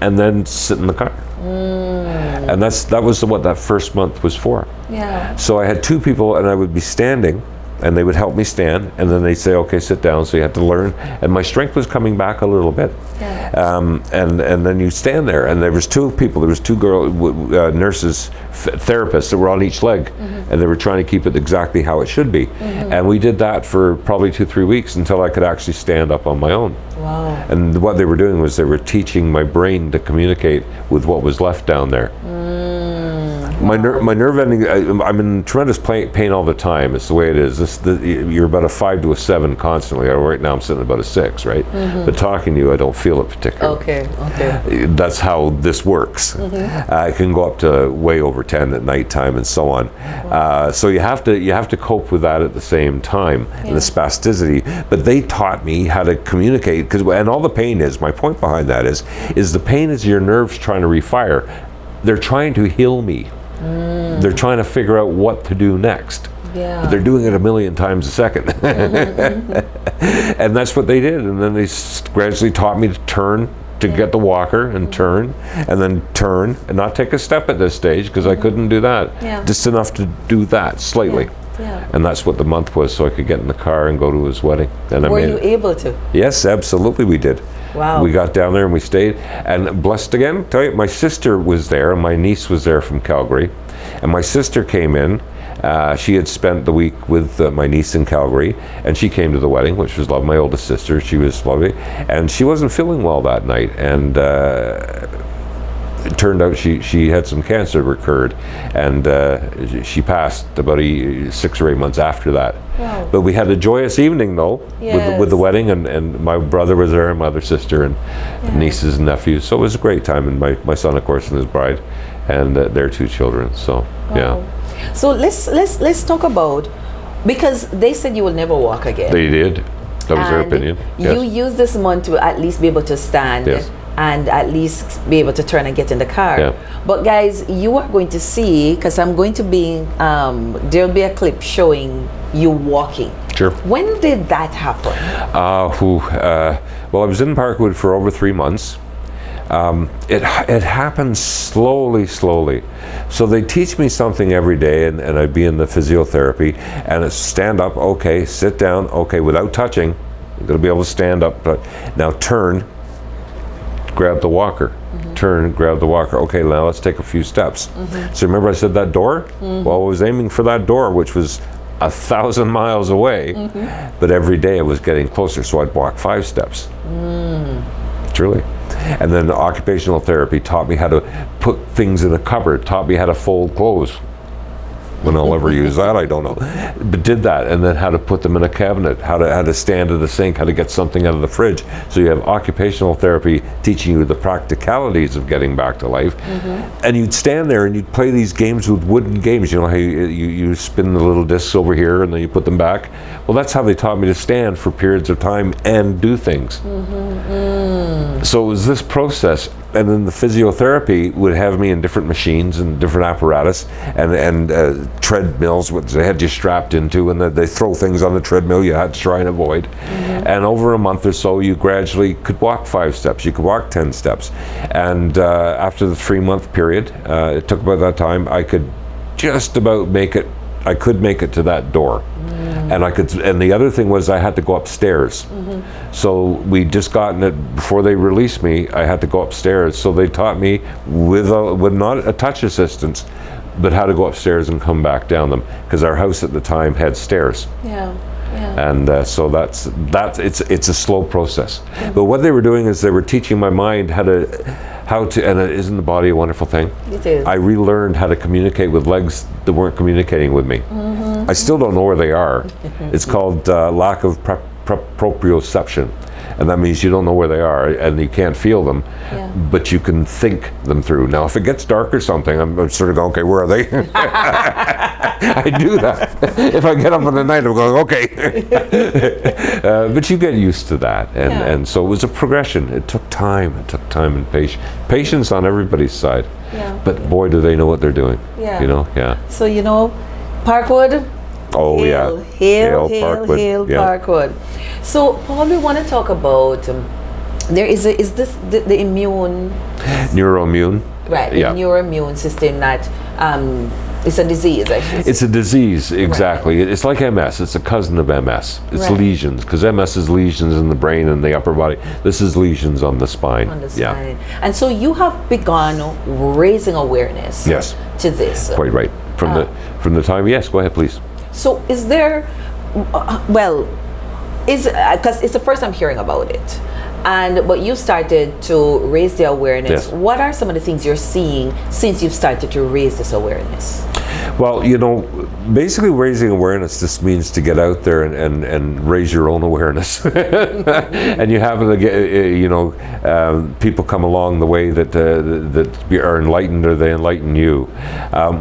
and then sit in the car. And that was what that first month was for. Yeah. So I had two people, and I would be standing, and they would help me stand, and then they'd say, okay, sit down. So you had to learn, and my strength was coming back a little bit. Yeah. And then you stand there, and there was two people. There was two nurses, therapists that were on each leg, and they were trying to keep it exactly how it should be. And we did that for probably 2-3 weeks until I could actually stand up on my own. Wow. And what they were doing was they were teaching my brain to communicate with what was left down there. My nerve ending, I'm in tremendous pain all the time. It's the way it is. You're about a 5 to a 7 constantly. Right now I'm sitting about a 6, right? But talking to you, I don't feel it particularly. Okay. That's how this works. I can go up to way over 10 at nighttime and so on. So you have to cope with that at the same time, and the spasticity. But they taught me how to communicate, and all the pain is, my point behind that is the pain is your nerves trying to refire. They're trying to heal me. They're trying to figure out what to do next. Yeah. But they're doing it a million times a second. And that's what they did. And then they gradually taught me to turn, to get the walker and turn, and then turn, and not take a step at this stage because I couldn't do that. Yeah. Just enough to do that slightly. Yeah. And that's what the month was, so I could get in the car and go to his wedding. And Were you able to? Yes, absolutely we did. Wow. We got down there and we stayed. And blessed again, tell you, my sister was there, and my niece was there from Calgary. And my sister came in. She had spent the week with my niece in Calgary, and she came to the wedding, which was lovely. My oldest sister, she was lovely. And she wasn't feeling well that night. And it turned out she had some cancer recurred, and she passed about 6 or 8 months after that. Wow. But we had a joyous evening though, with the wedding, and my brother was there, and my other sister, and nieces and nephews. So it was a great time, and my son, of course, and his bride, and their 2 children. So So let's talk about, because they said you will never walk again. They did. That was their opinion. You used this month to at least be able to stand. Yes. And at least be able to turn and get in the car. Yeah. But guys, you are going to see, because I'm going to be, there'll be a clip showing you walking. Sure. When did that happen? Well, I was in Parkwood for over 3 months. It happened slowly. So they teach me something every day, and I'd be in the physiotherapy, and it's stand up, okay, sit down, okay, without touching. You're going to be able to stand up. But now turn, grab the walker. Turn, grab the walker. Okay, now let's take a few steps. So remember I said that door? Well, I was aiming for that door, which was 1,000 miles away, but every day it was getting closer, so I'd walk 5 steps. Truly. And then occupational therapy taught me how to put things in a cupboard, taught me how to fold clothes. When I'll ever use that, I don't know. But did that, and then how to put them in a cabinet, how to stand at the sink, how to get something out of the fridge. So you have occupational therapy teaching you the practicalities of getting back to life. And you'd stand there and you'd play these games with wooden games. You know how you spin the little discs over here and then you put them back? Well, that's how they taught me to stand for periods of time and do things. So it was this process. And then the physiotherapy would have me in different machines and different apparatus and treadmills, which they had you strapped into, and they throw things on the treadmill you had to try and avoid. And over a month or so, you gradually could walk 5 steps, you could walk 10 steps. And after the 3-month period, it took about that time, I could just about make it. I could make it to that door. And I could, and the other thing was I had to go upstairs. So we just gotten it before they released me. I had to go upstairs. So they taught me with not a touch assistance, but how to go upstairs and come back down them, because our house at the time had stairs. And so that's it's a slow process. But what they were doing is they were teaching my mind how to, and isn't the body a wonderful thing? It is. I relearned how to communicate with legs that weren't communicating with me. I still don't know where they are. It's called lack of proprioception. And that means you don't know where they are and you can't feel them, but you can think them through. Now, if it gets dark or something, I'm sort of going, okay, where are they? I do that. If I get up in the night, I'm going, okay. But you get used to that. And so it was a progression. It took time. It took time and patience. Patience on everybody's side. But boy, do they know what they're doing. You know, So, you know, Parkwood. Oh, Hail Parkwood. So, Paul, we want to talk about, is this the immune? Neuroimmune. Right, the neuroimmune system that, it's a disease, actually. It's a disease, exactly. Right. It's like MS. It's a cousin of MS. It's lesions, because MS is lesions in the brain and the upper body. This is lesions on the spine. On the spine. And so you have begun raising awareness to this. Quite right. From the time, yes, go ahead, please. So is there, because it's the first I'm hearing about it, but you started to raise the awareness. What are some of the things you're seeing since you've started to raise this awareness? Well, you know, basically raising awareness just means to get out there and raise your own awareness. And you happen to get, people come along the way that are enlightened, or they enlighten you.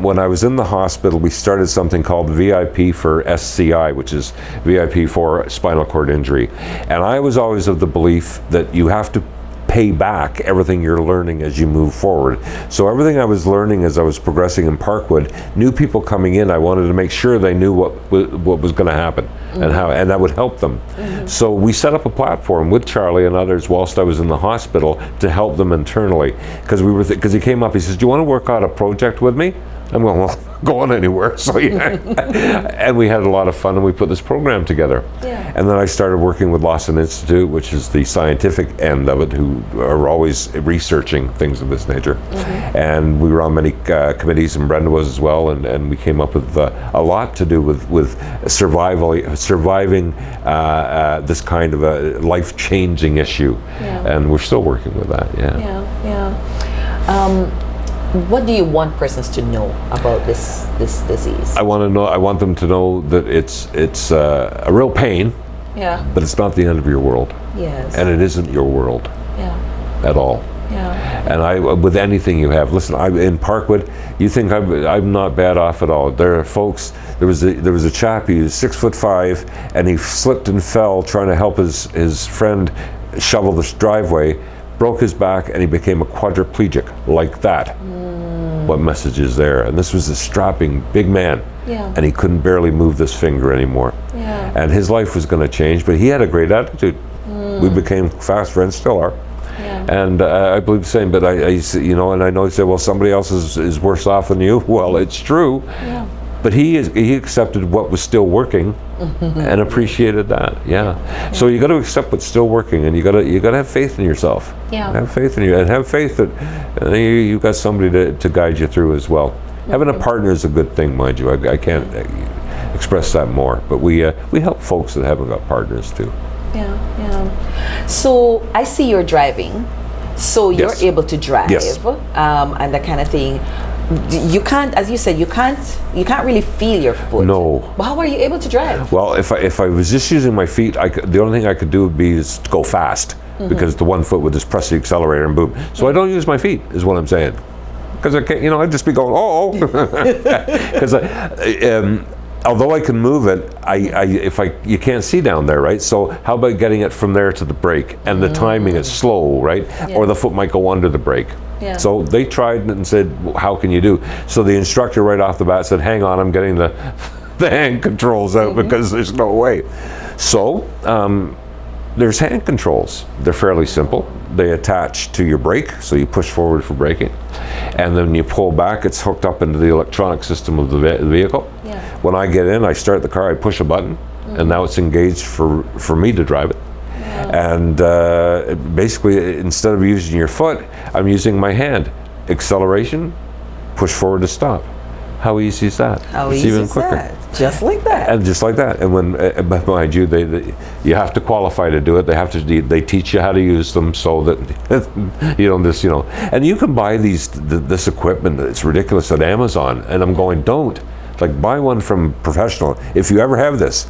When I was in the hospital, we started something called VIP for SCI, which is VIP for spinal cord injury. And I was always of the belief that you have to pay back everything you're learning as you move forward. So everything I was learning as I was progressing in Parkwood, new people coming in, I wanted to make sure they knew what was going to happen and how, and that would help them. So we set up a platform with Charlie and others whilst I was in the hospital to help them internally, because he came up, he says, "Do you want to work on a project with me?" I'm going, well, going anywhere. So and we had a lot of fun, and we put this program together. And then I started working with Lawson Institute, which is the scientific end of it, who are always researching things of this nature. And we were on many committees, and Brenda was as well, and we came up with a lot to do with surviving this kind of a life-changing issue. And we're still working with that. What do you want persons to know about this disease? I want them to know that it's a real pain, but it's not the end of your world. And it isn't your world at all. And with anything you have, listen, in Parkwood, you think I'm not bad off at all. There are folks. There was a chap. He was 6'5", and he slipped and fell trying to help his friend shovel this driveway. Broke his back, and he became a quadriplegic like that. What message is there? And this was a strapping big man, and he couldn't barely move this finger anymore. And his life was going to change, but he had a great attitude. We became fast friends, still are. And I believe the same. But I and I know he said, well, somebody else is worse off than you. Well, it's true. But he accepted what was still working and appreciated that. So you got to accept what's still working, and you got to have faith in yourself. Have faith in you, and have faith that you've got somebody to guide you through as well. Having a partner is a good thing, mind you. I can't express that more, but we help folks that haven't got partners too. So I see you're driving, so you're able to drive and that kind of thing. You can't, as you said, you can't really feel your foot. No. But how are you able to drive? Well, if I was just using my feet, the only thing I could do would be is to go fast, because the one foot would just press the accelerator and boom. So I don't use my feet, is what I'm saying. Because I can't, I'd just be going, oh. Because although I can move it, you can't see down there, right? So how about getting it from there to the brake? And the timing is slow, right? Yeah. Or the foot might go under the brake. Yeah. So they tried and said, how can you do? So the instructor right off the bat said, hang on, I'm getting the hand controls out because there's no way. So there's hand controls. They're fairly simple. They attach to your brake, so you push forward for braking. And then you pull back, it's hooked up into the electronic system of the vehicle. Yeah. When I get in, I start the car, I push a button, and now it's engaged for me to drive it. And basically, instead of using your foot, I'm using my hand. Acceleration, push forward to stop. How easy is that? How it's easy even is quicker. that? Just like that. And just like that. And when, mind you, you have to qualify to do it. They teach you how to use them so that you don't just, And you can buy this equipment. It's ridiculous at Amazon. And I'm going, don't. Like, buy one from professional. If you ever have this,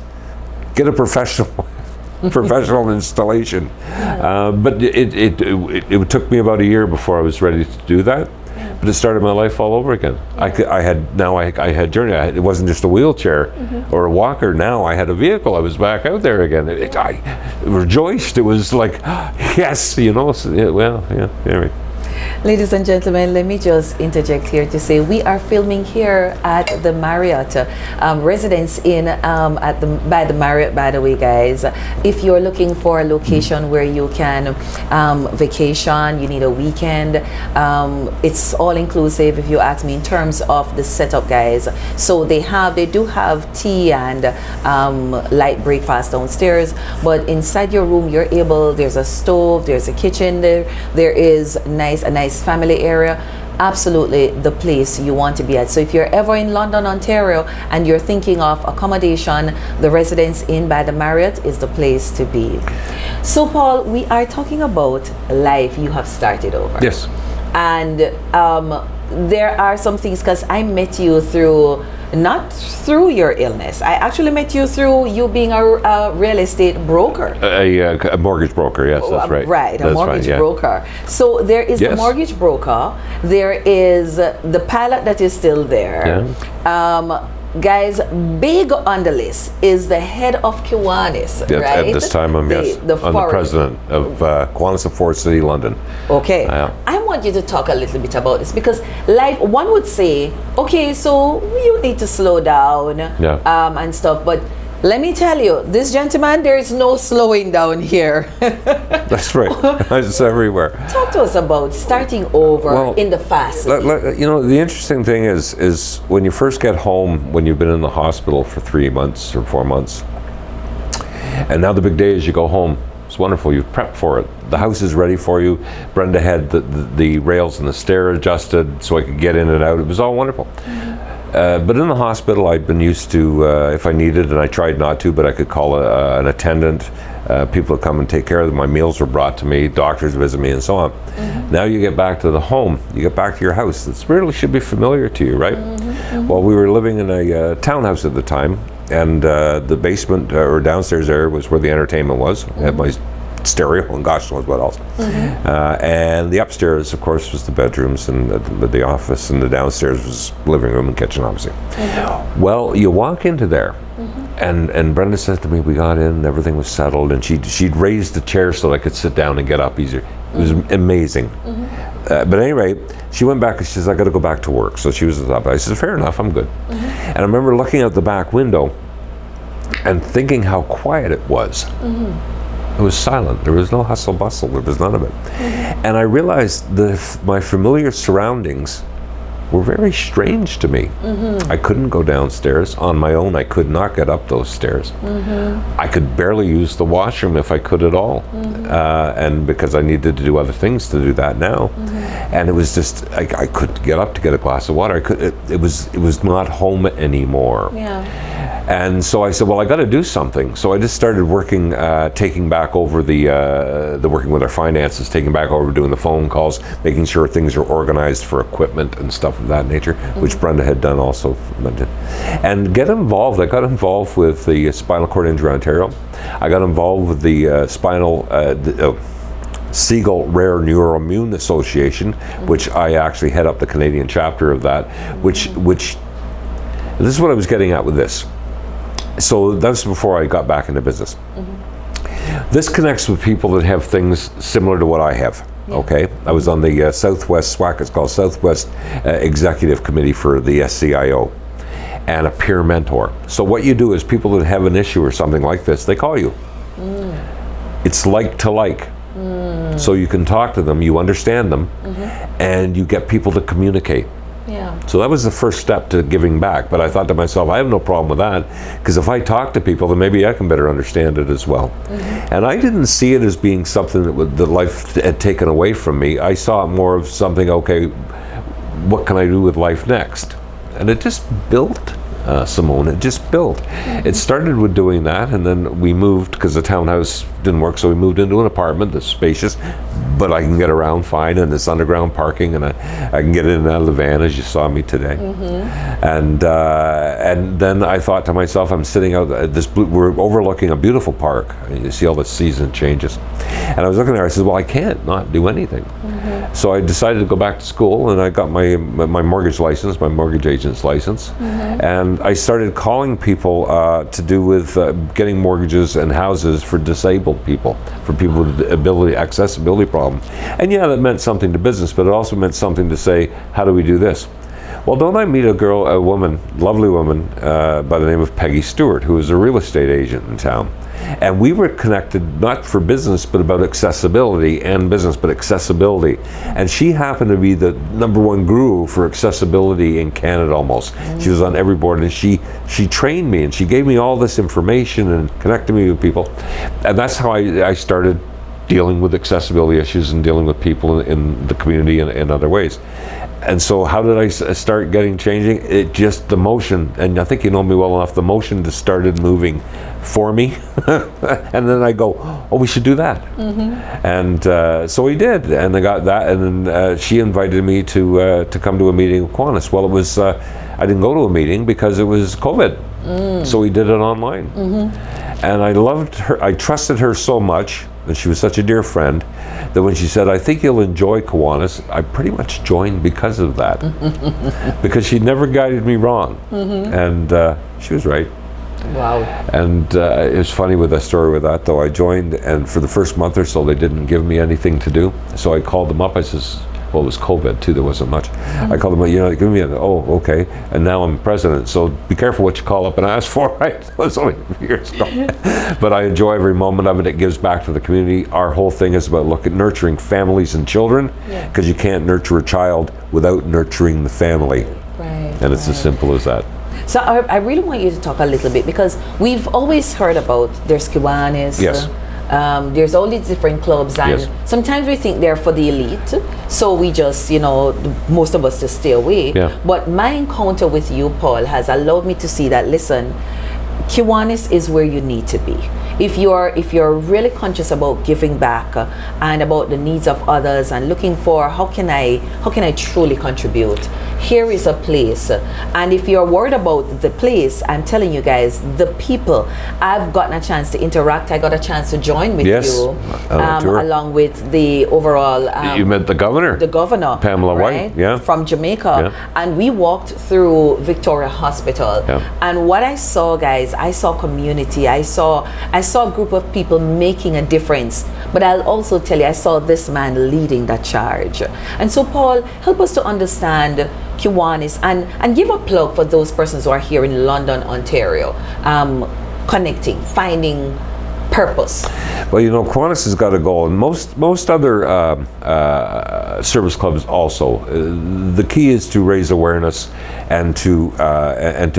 get a professional installation. But it took me about a year before I was ready to do that. But it started my life all over again. I had journey. It wasn't just a wheelchair or a walker. Now I had a vehicle. I was back out there again. I rejoiced. It was like, yes, Anyway. Ladies and gentlemen, let me just interject here to say we are filming here at the Marriott Residence Inn by the Marriott, by the way, guys. If you're looking for a location where you can vacation, you need a weekend, it's all inclusive if you ask me in terms of the setup, guys. So they do have tea and light breakfast downstairs, but inside your room there's a stove, there's a kitchen there is a nice family area. Absolutely the place you want to be at. So if you're ever in London, Ontario, and you're thinking of accommodation, the Residence Inn by the Marriott is the place to be. So Paul, we are talking about life you have started over. Yes. And there are some things, because I met you not through your illness. I actually met you through you being a real estate broker. A mortgage broker, yes, that's right. Right, that's a mortgage right, yeah. broker. So there is the mortgage broker, there is the pilot that is still there. Yeah. Guys, big on the list is the head of Kiwanis, Yeah, right? at this time, I'm the president of Kiwanis of Forest City, London. Okay. I want you to talk a little bit about this, because one would say, okay, so you need to slow down and stuff, but let me tell you, this gentleman, there is no slowing down here. That's right. It's everywhere. Talk to us about starting over in the fast. The interesting thing is when you first get home, when you've been in the hospital for 3 months or 4 months, and now the big day is you go home. It's wonderful. You've prepped for it. The house is ready for you. Brenda had the rails and the stair adjusted so I could get in and out. It was all wonderful. But in the hospital, I'd been used to, if I needed, and I tried not to, but I could call an attendant. People would come and take care of them. My meals were brought to me, doctors visit me, and so on. Now you get back to the home, you get back to your house. This really should be familiar to you, right? Well, we were living in a townhouse at the time, and the basement or downstairs area was where the entertainment was. I had my stereo and gosh knows what else. And the upstairs, of course, was the bedrooms, and the office, and the downstairs was living room and kitchen, obviously. Well, you walk into there, and Brenda said to me, we got in, and everything was settled, and she'd raised the chair so I could sit down and get up easier. It was amazing. But anyway, she went back and she says, I got to go back to work. So she was at the top. I said, fair enough, I'm good. And I remember looking out the back window and thinking how quiet it was. It was silent. There was no hustle bustle. There was none of it. And I realized that my familiar surroundings were very strange to me. I couldn't go downstairs on my own. I could not get up those stairs. I could barely use the washroom if I could at all. And because I needed to do other things to do that now. and it was just I couldn't get up to get a glass of water. It was not home anymore. Yeah. And so I said, well, I got to do something. So I just started working, taking back over the working with our finances, taking back over doing the phone calls, making sure things are organized for equipment and stuff of that nature, which Brenda had done also. And get involved. I got involved with the Spinal Cord Injury Ontario. I got involved with the Siegel Rare Neuroimmune Association, which I actually head up the Canadian chapter of that, which this is what I was getting at with this. So that's before I got back into business. This connects with people that have things similar to what I have. Okay, I was on the Southwest SWAC, it's called Southwest Executive Committee for the SCIO, and a peer mentor. So what you do is people that have an issue or something like this, they call you. It's like to like. So you can talk to them, you understand them, and you get people to communicate. Yeah. So that was the first step to giving back. But I thought to myself, I have no problem with that, because if I talk to people, then maybe I can better understand it as well. And I didn't see it as being something that life had taken away from me. I saw it more of something, okay, what can I do with life next? And it just built. Simone, it just built. It started with doing that, and then we moved because the townhouse didn't work, so we moved into an apartment that's spacious, but I can get around fine, and it's underground parking, and I can get in and out of the van, as you saw me today. And then I thought to myself, I'm sitting out at we're overlooking a beautiful park. You see all the season changes, and I was looking there. I said, well, I can't not do anything. So I decided to go back to school, and I got my mortgage license, my mortgage agent's license, and I started calling people to do with getting mortgages and houses for disabled people, for people with accessibility problem. And yeah, that meant something to business, but it also meant something to say, how do we do this? Well, don't I meet a woman, lovely woman, by the name of Peggy Stewart, who is a real estate agent in town. And we were connected not for business, but about accessibility, and business, but accessibility. And she happened to be the #1 guru for accessibility in Canada almost. She was on every board, and she trained me, and she gave me all this information and connected me with people. And that's how I started dealing with accessibility issues and dealing with people in the community in other ways. And so how did I start changing? It just, the motion, and I think you know me well enough, the motion just started moving for me. And then I go, oh, we should do that. And so we did, and I got that, and then she invited me to come to a meeting with Kiwanis. Well, it was, I didn't go to a meeting because it was COVID. So we did it online. And I loved her, I trusted her so much, and she was such a dear friend, that when she said, I think you'll enjoy Kiwanis, I pretty much joined because of that. Because she never guided me wrong. And she was right. Wow. And it was funny with the story with that, though. I joined, and for the first month or so, they didn't give me anything to do. So I called them up. I says, well, it was COVID too, there wasn't much. I called them up, give me okay. And now I'm president, so be careful what you call up and ask for, right? It was only a few years ago. But I enjoy every moment of it. It gives back to the community. Our whole thing is about nurturing families and children, because you can't nurture a child without nurturing the family. Right. And it's as simple as that. So I really want you to talk a little bit, because we've always heard about there's Kiwanis. Yes. There's all these different clubs, and sometimes we think they're for the elite, so we just, most of us just stay away. But my encounter with you, Paul, has allowed me to see that, listen, Kiwanis is where you need to be. If you're really conscious about giving back and about the needs of others and looking for how can I truly contribute, here is a place. And if you're worried about the place, I'm telling you guys, the people, I've gotten a chance to interact. I got a chance to join with you along with the overall you met the governor, Pamela right? White, from Jamaica, and we walked through Victoria Hospital, and what I saw, guys, I saw community. I saw a group of people making a difference. But I'll also tell you, I saw this man leading that charge. And so, Paul, help us to understand Kiwanis and give a plug for those persons who are here in London, Ontario, connecting, finding purpose? Well, you know, Kiwanis has got a goal, and most other service clubs also. The key is to raise awareness and to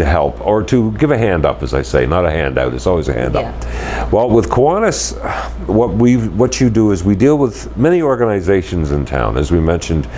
help, or to give a hand up, as I say, not a handout. It's always a hand up. Well, with Kiwanis, what you do is we deal with many organizations in town, as we mentioned,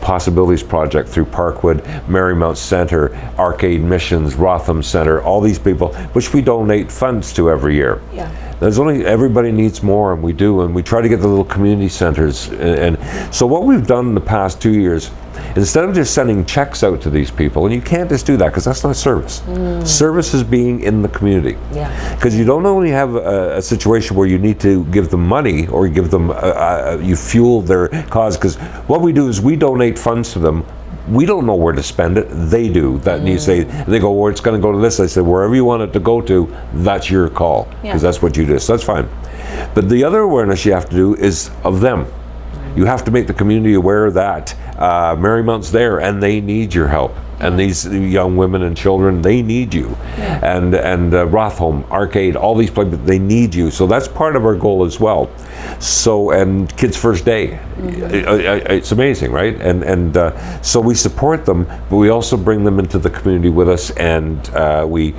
Possibilities Project through Parkwood, Marymount Center, Arcade Missions, Rotham Center, all these people, which we donate funds to every year. Yeah. Everybody needs more, and we do, and we try to get the little community centers. And so what we've done in the past 2 years, instead of just sending checks out to these people, and you can't just do that because that's not service. Service is being in the community. Yeah. Because you don't only have a situation where you need to give them money or give them, you fuel their cause, because what we do is we donate funds to them. We don't know where to spend it. They do. That and you say, they go, well, it's going to go to this. I said, wherever you want it to go to, that's your call, because that's what you do. So that's fine. But the other awareness you have to do is of them. You have to make the community aware that Marymount's there and they need your help. And these young women and children, they need you. And Rotham, Arcade, all these places, they need you. So that's part of our goal as well. So, and Kids First Day, it's amazing, right? And so we support them, but we also bring them into the community with us, and we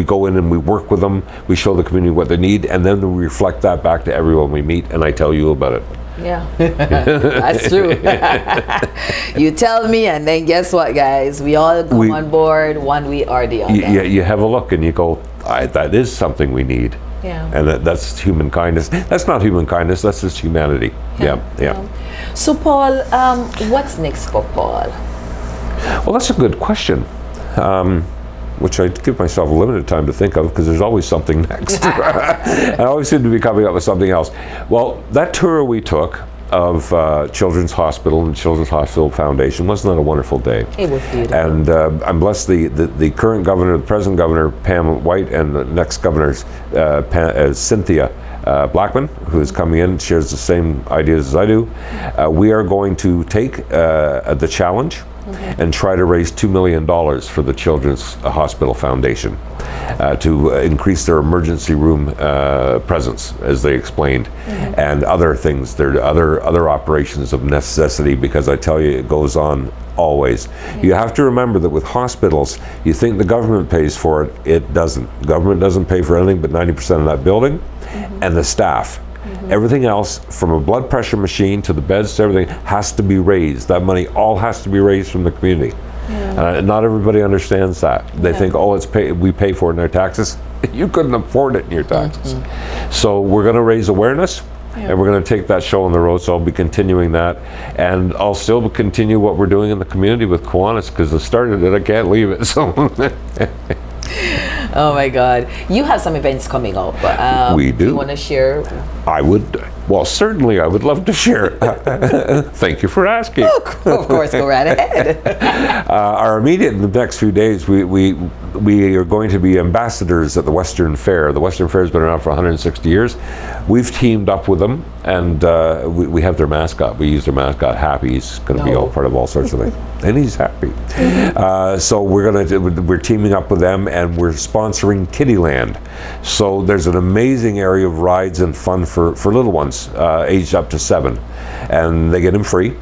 go in and we work with them. We show the community what they need, and then we reflect that back to everyone we meet, and I tell you about it. Yeah, that's true. You tell me, and then guess what, guys? We all come on board one way or the other. You have a look and you go, that is something we need. Yeah. And that's human kindness. That's not human kindness, that's just humanity. Yeah. So Paul, what's next for Paul? Well, that's a good question. Which I give myself a limited time to think of, because there's always something next. I always seem to be coming up with something else. Well, that tour we took of Children's Hospital and Children's Hospital Foundation, wasn't that a wonderful day? It was beautiful. And I'm blessed the current governor, the present governor, Pam White, and the next governor's Cynthia Blackman, who is coming in, shares the same ideas as I do. We are going to take the challenge and try to raise $2 million for the Children's Hospital Foundation to increase their emergency room presence, as they explained, and other things. There are other operations of necessity, because I tell you, it goes on always. You have to remember that with hospitals, you think the government pays for it. It doesn't. The government doesn't pay for anything but 90% of that building and the staff. Everything else, from a blood pressure machine to the beds to everything, has to be raised. That money all has to be raised from the community. Not everybody understands that. They think, oh, we pay for it in our taxes. You couldn't afford it in your taxes. So we're going to raise awareness, and we're going to take that show on the road. So I'll be continuing that, and I'll still continue what we're doing in the community with Kiwanis, because I started it. I can't leave it. So. Oh my God. You have some events coming up. We do. You want to share? I would, well, certainly I would love to share. Thank you for asking. Of course, go right ahead. Our immediate, in the next few days, we are going to be ambassadors at the Western Fair. The Western Fair has been around for 160 years. We've teamed up with them, and we have their mascot. We use their mascot, Happy. He's going to be all part of all sorts of things. And he's happy. So we're teaming up with them, and we're sponsoring Kittyland. So there's an amazing area of rides and fun for little ones, aged up to 7. And they get them free.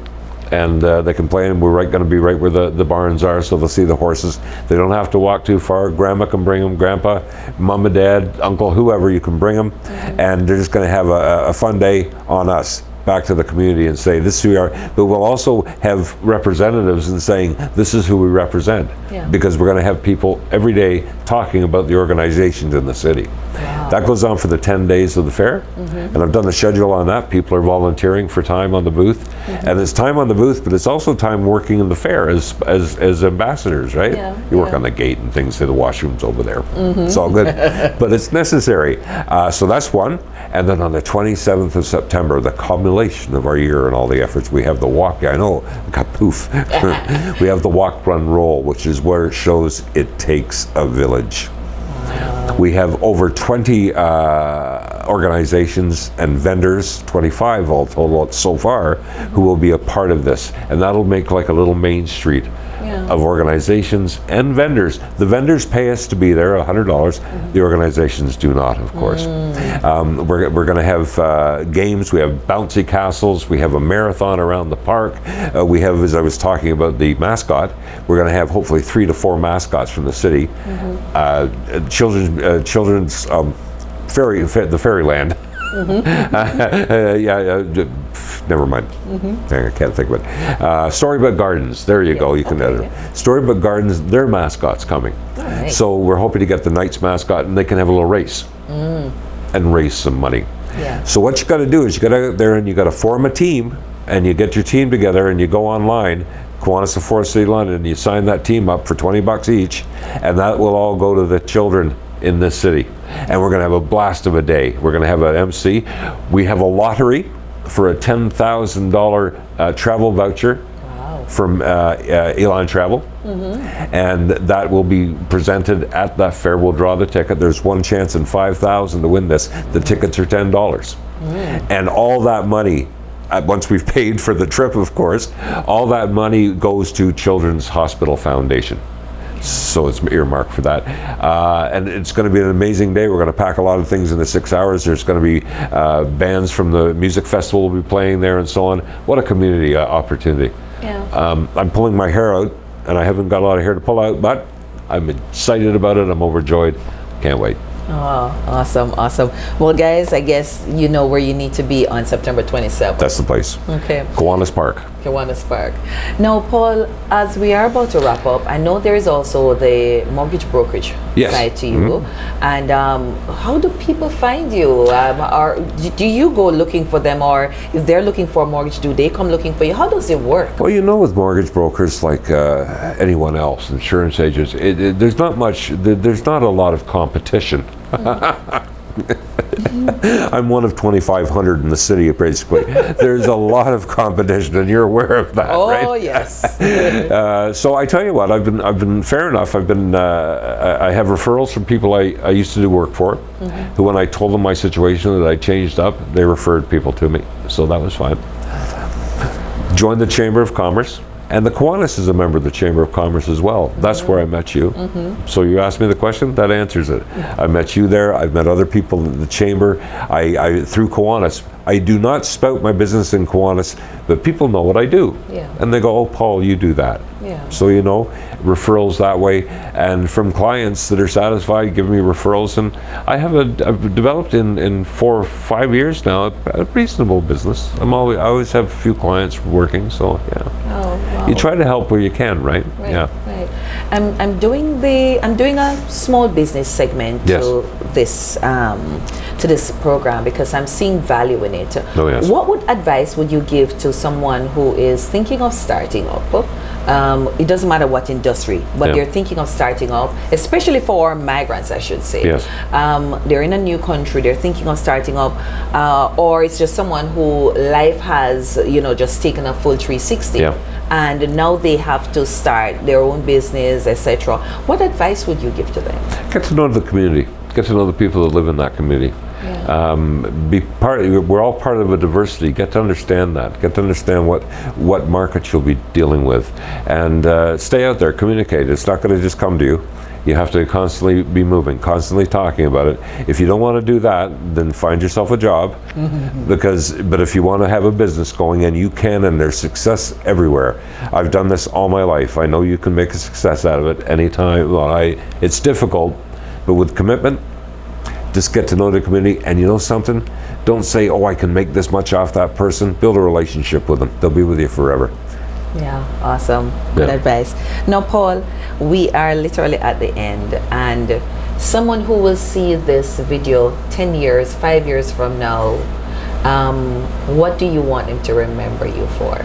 And they can play, and we're going to be right where the barns are, so they'll see the horses. They don't have to walk too far. Grandma can bring them, Grandpa, Mom and Dad, Uncle, whoever, you can bring them. And they're just going to have a fun day on us, back to the community, and say, this is who we are. But we'll also have representatives and saying, this is who we represent. Because we're going to have people every day talking about the organizations in the city. That goes on for the 10 days of the fair. And I've done the schedule on that. People are volunteering for time on the booth. And it's time on the booth, but it's also time working in the fair as ambassadors, right? You work on the gate and things, say the washroom's over there. It's all good. But it's necessary. So that's one. And then on the 27th of September, the culmination of our year and all the efforts, we have the walk. I know, I got poof. We have the walk, run, roll, which is where it shows it takes a village. We have over 20 organizations and vendors, 25 all total so far, who will be a part of this. And that'll make like a little main street of organizations and vendors. The vendors pay us to be there, $100. The organizations do not, of course. We're going to have games. We have bouncy castles. We have a marathon around the park. We have, as I was talking about, the mascot. We're going to have hopefully 3 to 4 mascots from the city. Children's the fairyland. Never mind. I can't think of it. Storybook Gardens. There you go. You can edit it. Storybook Gardens. Their mascot's coming. Nice. So we're hoping to get the Knights mascot, and they can have a little race and raise some money. Yeah. So what you got to do is you got to out there and you got to form a team, and you get your team together and you go online. Kiwanis of Forest City, London. You sign that team up for $20 each, and that will all go to the children in this city. And we're going to have a blast of a day. We're going to have an MC. We have a lottery for a $10,000 travel voucher from Elan Travel. And that will be presented at that fair. We'll draw the ticket. There's one chance in 5,000 to win this. The tickets are $10. And all that money, once we've paid for the trip, of course, all that money goes to Children's Hospital Foundation. So it's earmarked for that. And it's going to be an amazing day. We're going to pack a lot of things in the 6 hours. There's going to be bands from the music festival will be playing there and so on. What a community opportunity. Yeah. I'm pulling my hair out, and I haven't got a lot of hair to pull out, but I'm excited about it. I'm overjoyed. Can't wait. Oh, awesome, awesome. Well, guys, I guess you know where you need to be on September 27th. That's the place. Okay. Kiwanis Park. Kiwanis Park. Now, Paul, as we are about to wrap up, I know there is also the mortgage brokerage side to you. And how do people find you? Or do you go looking for them, or if they're looking for a mortgage, do they come looking for you? How does it work? Well, you know, with mortgage brokers, like anyone else, insurance agents, there's not much. There's not a lot of competition. I'm one of 2,500 in the city, basically. There's a lot of competition, and you're aware of that, right? Oh, yes. So I tell you what, I've been fair enough. I have referrals from people I used to do work for, who, when I told them my situation that I changed up, they referred people to me. So that was fine. Joined the Chamber of Commerce. And the Kiwanis is a member of the Chamber of Commerce as well. That's where I met you. So you asked me the question, that answers it. I met you there. I've met other people in the Chamber. I through Kiwanis. I do not spout my business in Kiwanis, but people know what I do. Yeah. And they go, oh, Paul, you do that. Yeah. So, you know, referrals that way. And from clients that are satisfied, giving me referrals. And I've developed in 4 or 5 years now a reasonable business. I always have a few clients working, so yeah. Oh, wow. You try to help where you can, right? Right, Yeah. right. I'm doing a small business segment to this program because I'm seeing value in it. Oh, yes. What advice would you give to someone who is thinking of starting up? It doesn't matter what industry, but they're thinking of starting up, especially for migrants, I should say. Yes. They're in a new country, they're thinking of starting up, or it's just someone who life has, just taken a full 360. Yeah. And now they have to start their own business, etc. What advice would you give to them? Get to know the community. Get to know the people that live in that community. Yeah. We're all part of a diversity. Get to understand that. Get to understand what market you'll be dealing with, and stay out there. Communicate. It's not going to just come to you. You have to constantly be moving, constantly talking about it. If you don't want to do that, then find yourself a job. But if you want to have a business going, and you can, and there's success everywhere. I've done this all my life. I know you can make a success out of it anytime. It's difficult, but with commitment, just get to know the community. And you know something? Don't say, oh, I can make this much off that person. Build a relationship with them. They'll be with you forever. Yeah, awesome. Good advice. Now, Paul, we are literally at the end, and someone who will see this video 10 years, 5 years from now, what do you want them to remember you for?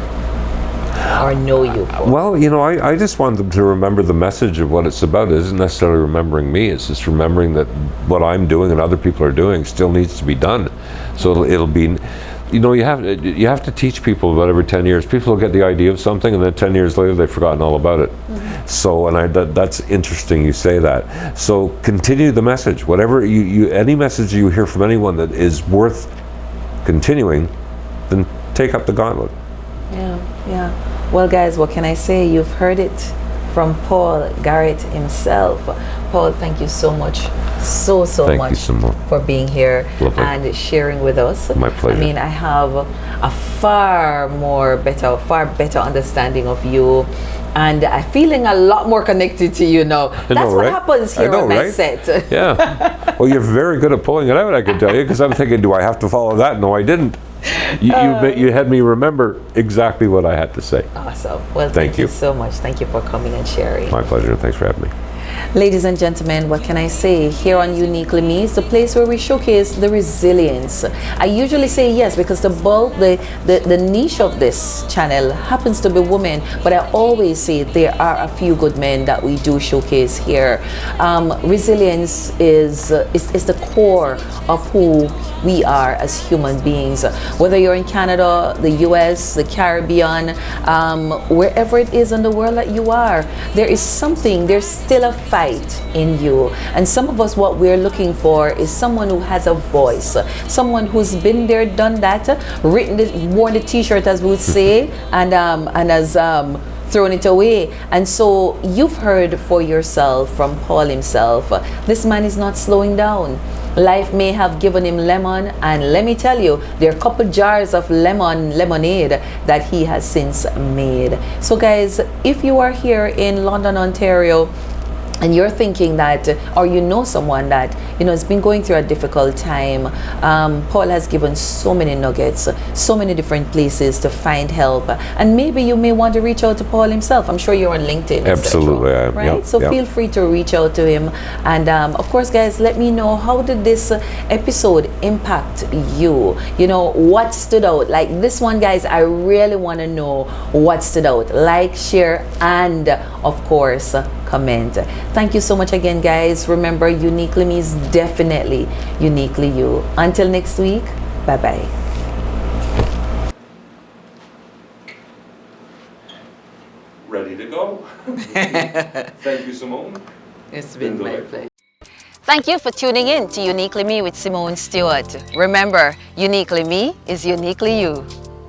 Or know you for? Well, I just want them to remember the message of what it's about. It isn't necessarily remembering me. It's just remembering that what I'm doing and other people are doing still needs to be done. So it'll be... you have to teach people about every 10 years. People will get the idea of something, and then 10 years later they've forgotten all about it. So, and that's interesting you say that. So continue the message. Whatever any message you hear from anyone that is worth continuing, then take up the gauntlet. Yeah. Well, guys, what can I say? You've heard it from Paul Garrett himself. Paul, thank you so much, so Thank much you, Simone. for being here Lovely. and sharing with us. My pleasure. I mean, I have a far better understanding of you, and I'm feeling a lot more connected to you now. That's what right? happens here on my set. Yeah. Well, you're very good at pulling it out, I can tell you, because I'm thinking, do I have to follow that? No, I didn't. You had me remember exactly what I had to say. Awesome. Well, Thank you you so much. Thank you for coming and sharing. My pleasure. Thanks for having me. Ladies and gentlemen, what can I say? Here on Uniquely Me is the place where we showcase the resilience. I usually say yes because the niche of this channel happens to be women, but I always say there are a few good men that we do showcase here. Resilience is the core of who we are as human beings. Whether you're in Canada, the US, the Caribbean, wherever it is in the world that you are, there's still a fight in you. And some of us, what we're looking for is someone who has a voice, someone who's been there, done that, worn the t-shirt, as we would say, and has thrown it away. And so you've heard for yourself from Paul himself, this man is not slowing down. Life may have given him lemon, and let me tell you, there are a couple jars of lemonade that he has since made. So guys, if you are here in London, Ontario, and you're thinking that, or you know someone that, has been going through a difficult time, Paul has given so many nuggets, so many different places to find help. And maybe you may want to reach out to Paul himself. I'm sure you're on LinkedIn. Absolutely. Right? Yeah, so yeah. feel free to reach out to him. And of course, guys, let me know, how did this episode impact you? What stood out? Like this one, guys, I really want to know what stood out. Like, share, and of course, comment. Thank you so much again, guys. Remember, Uniquely Me is definitely uniquely you. Until next week, bye-bye. Ready to go. Thank you, Simone. It's been my pleasure. Thank you for tuning in to Uniquely Me with Simone Stewart. Remember, Uniquely Me is uniquely you.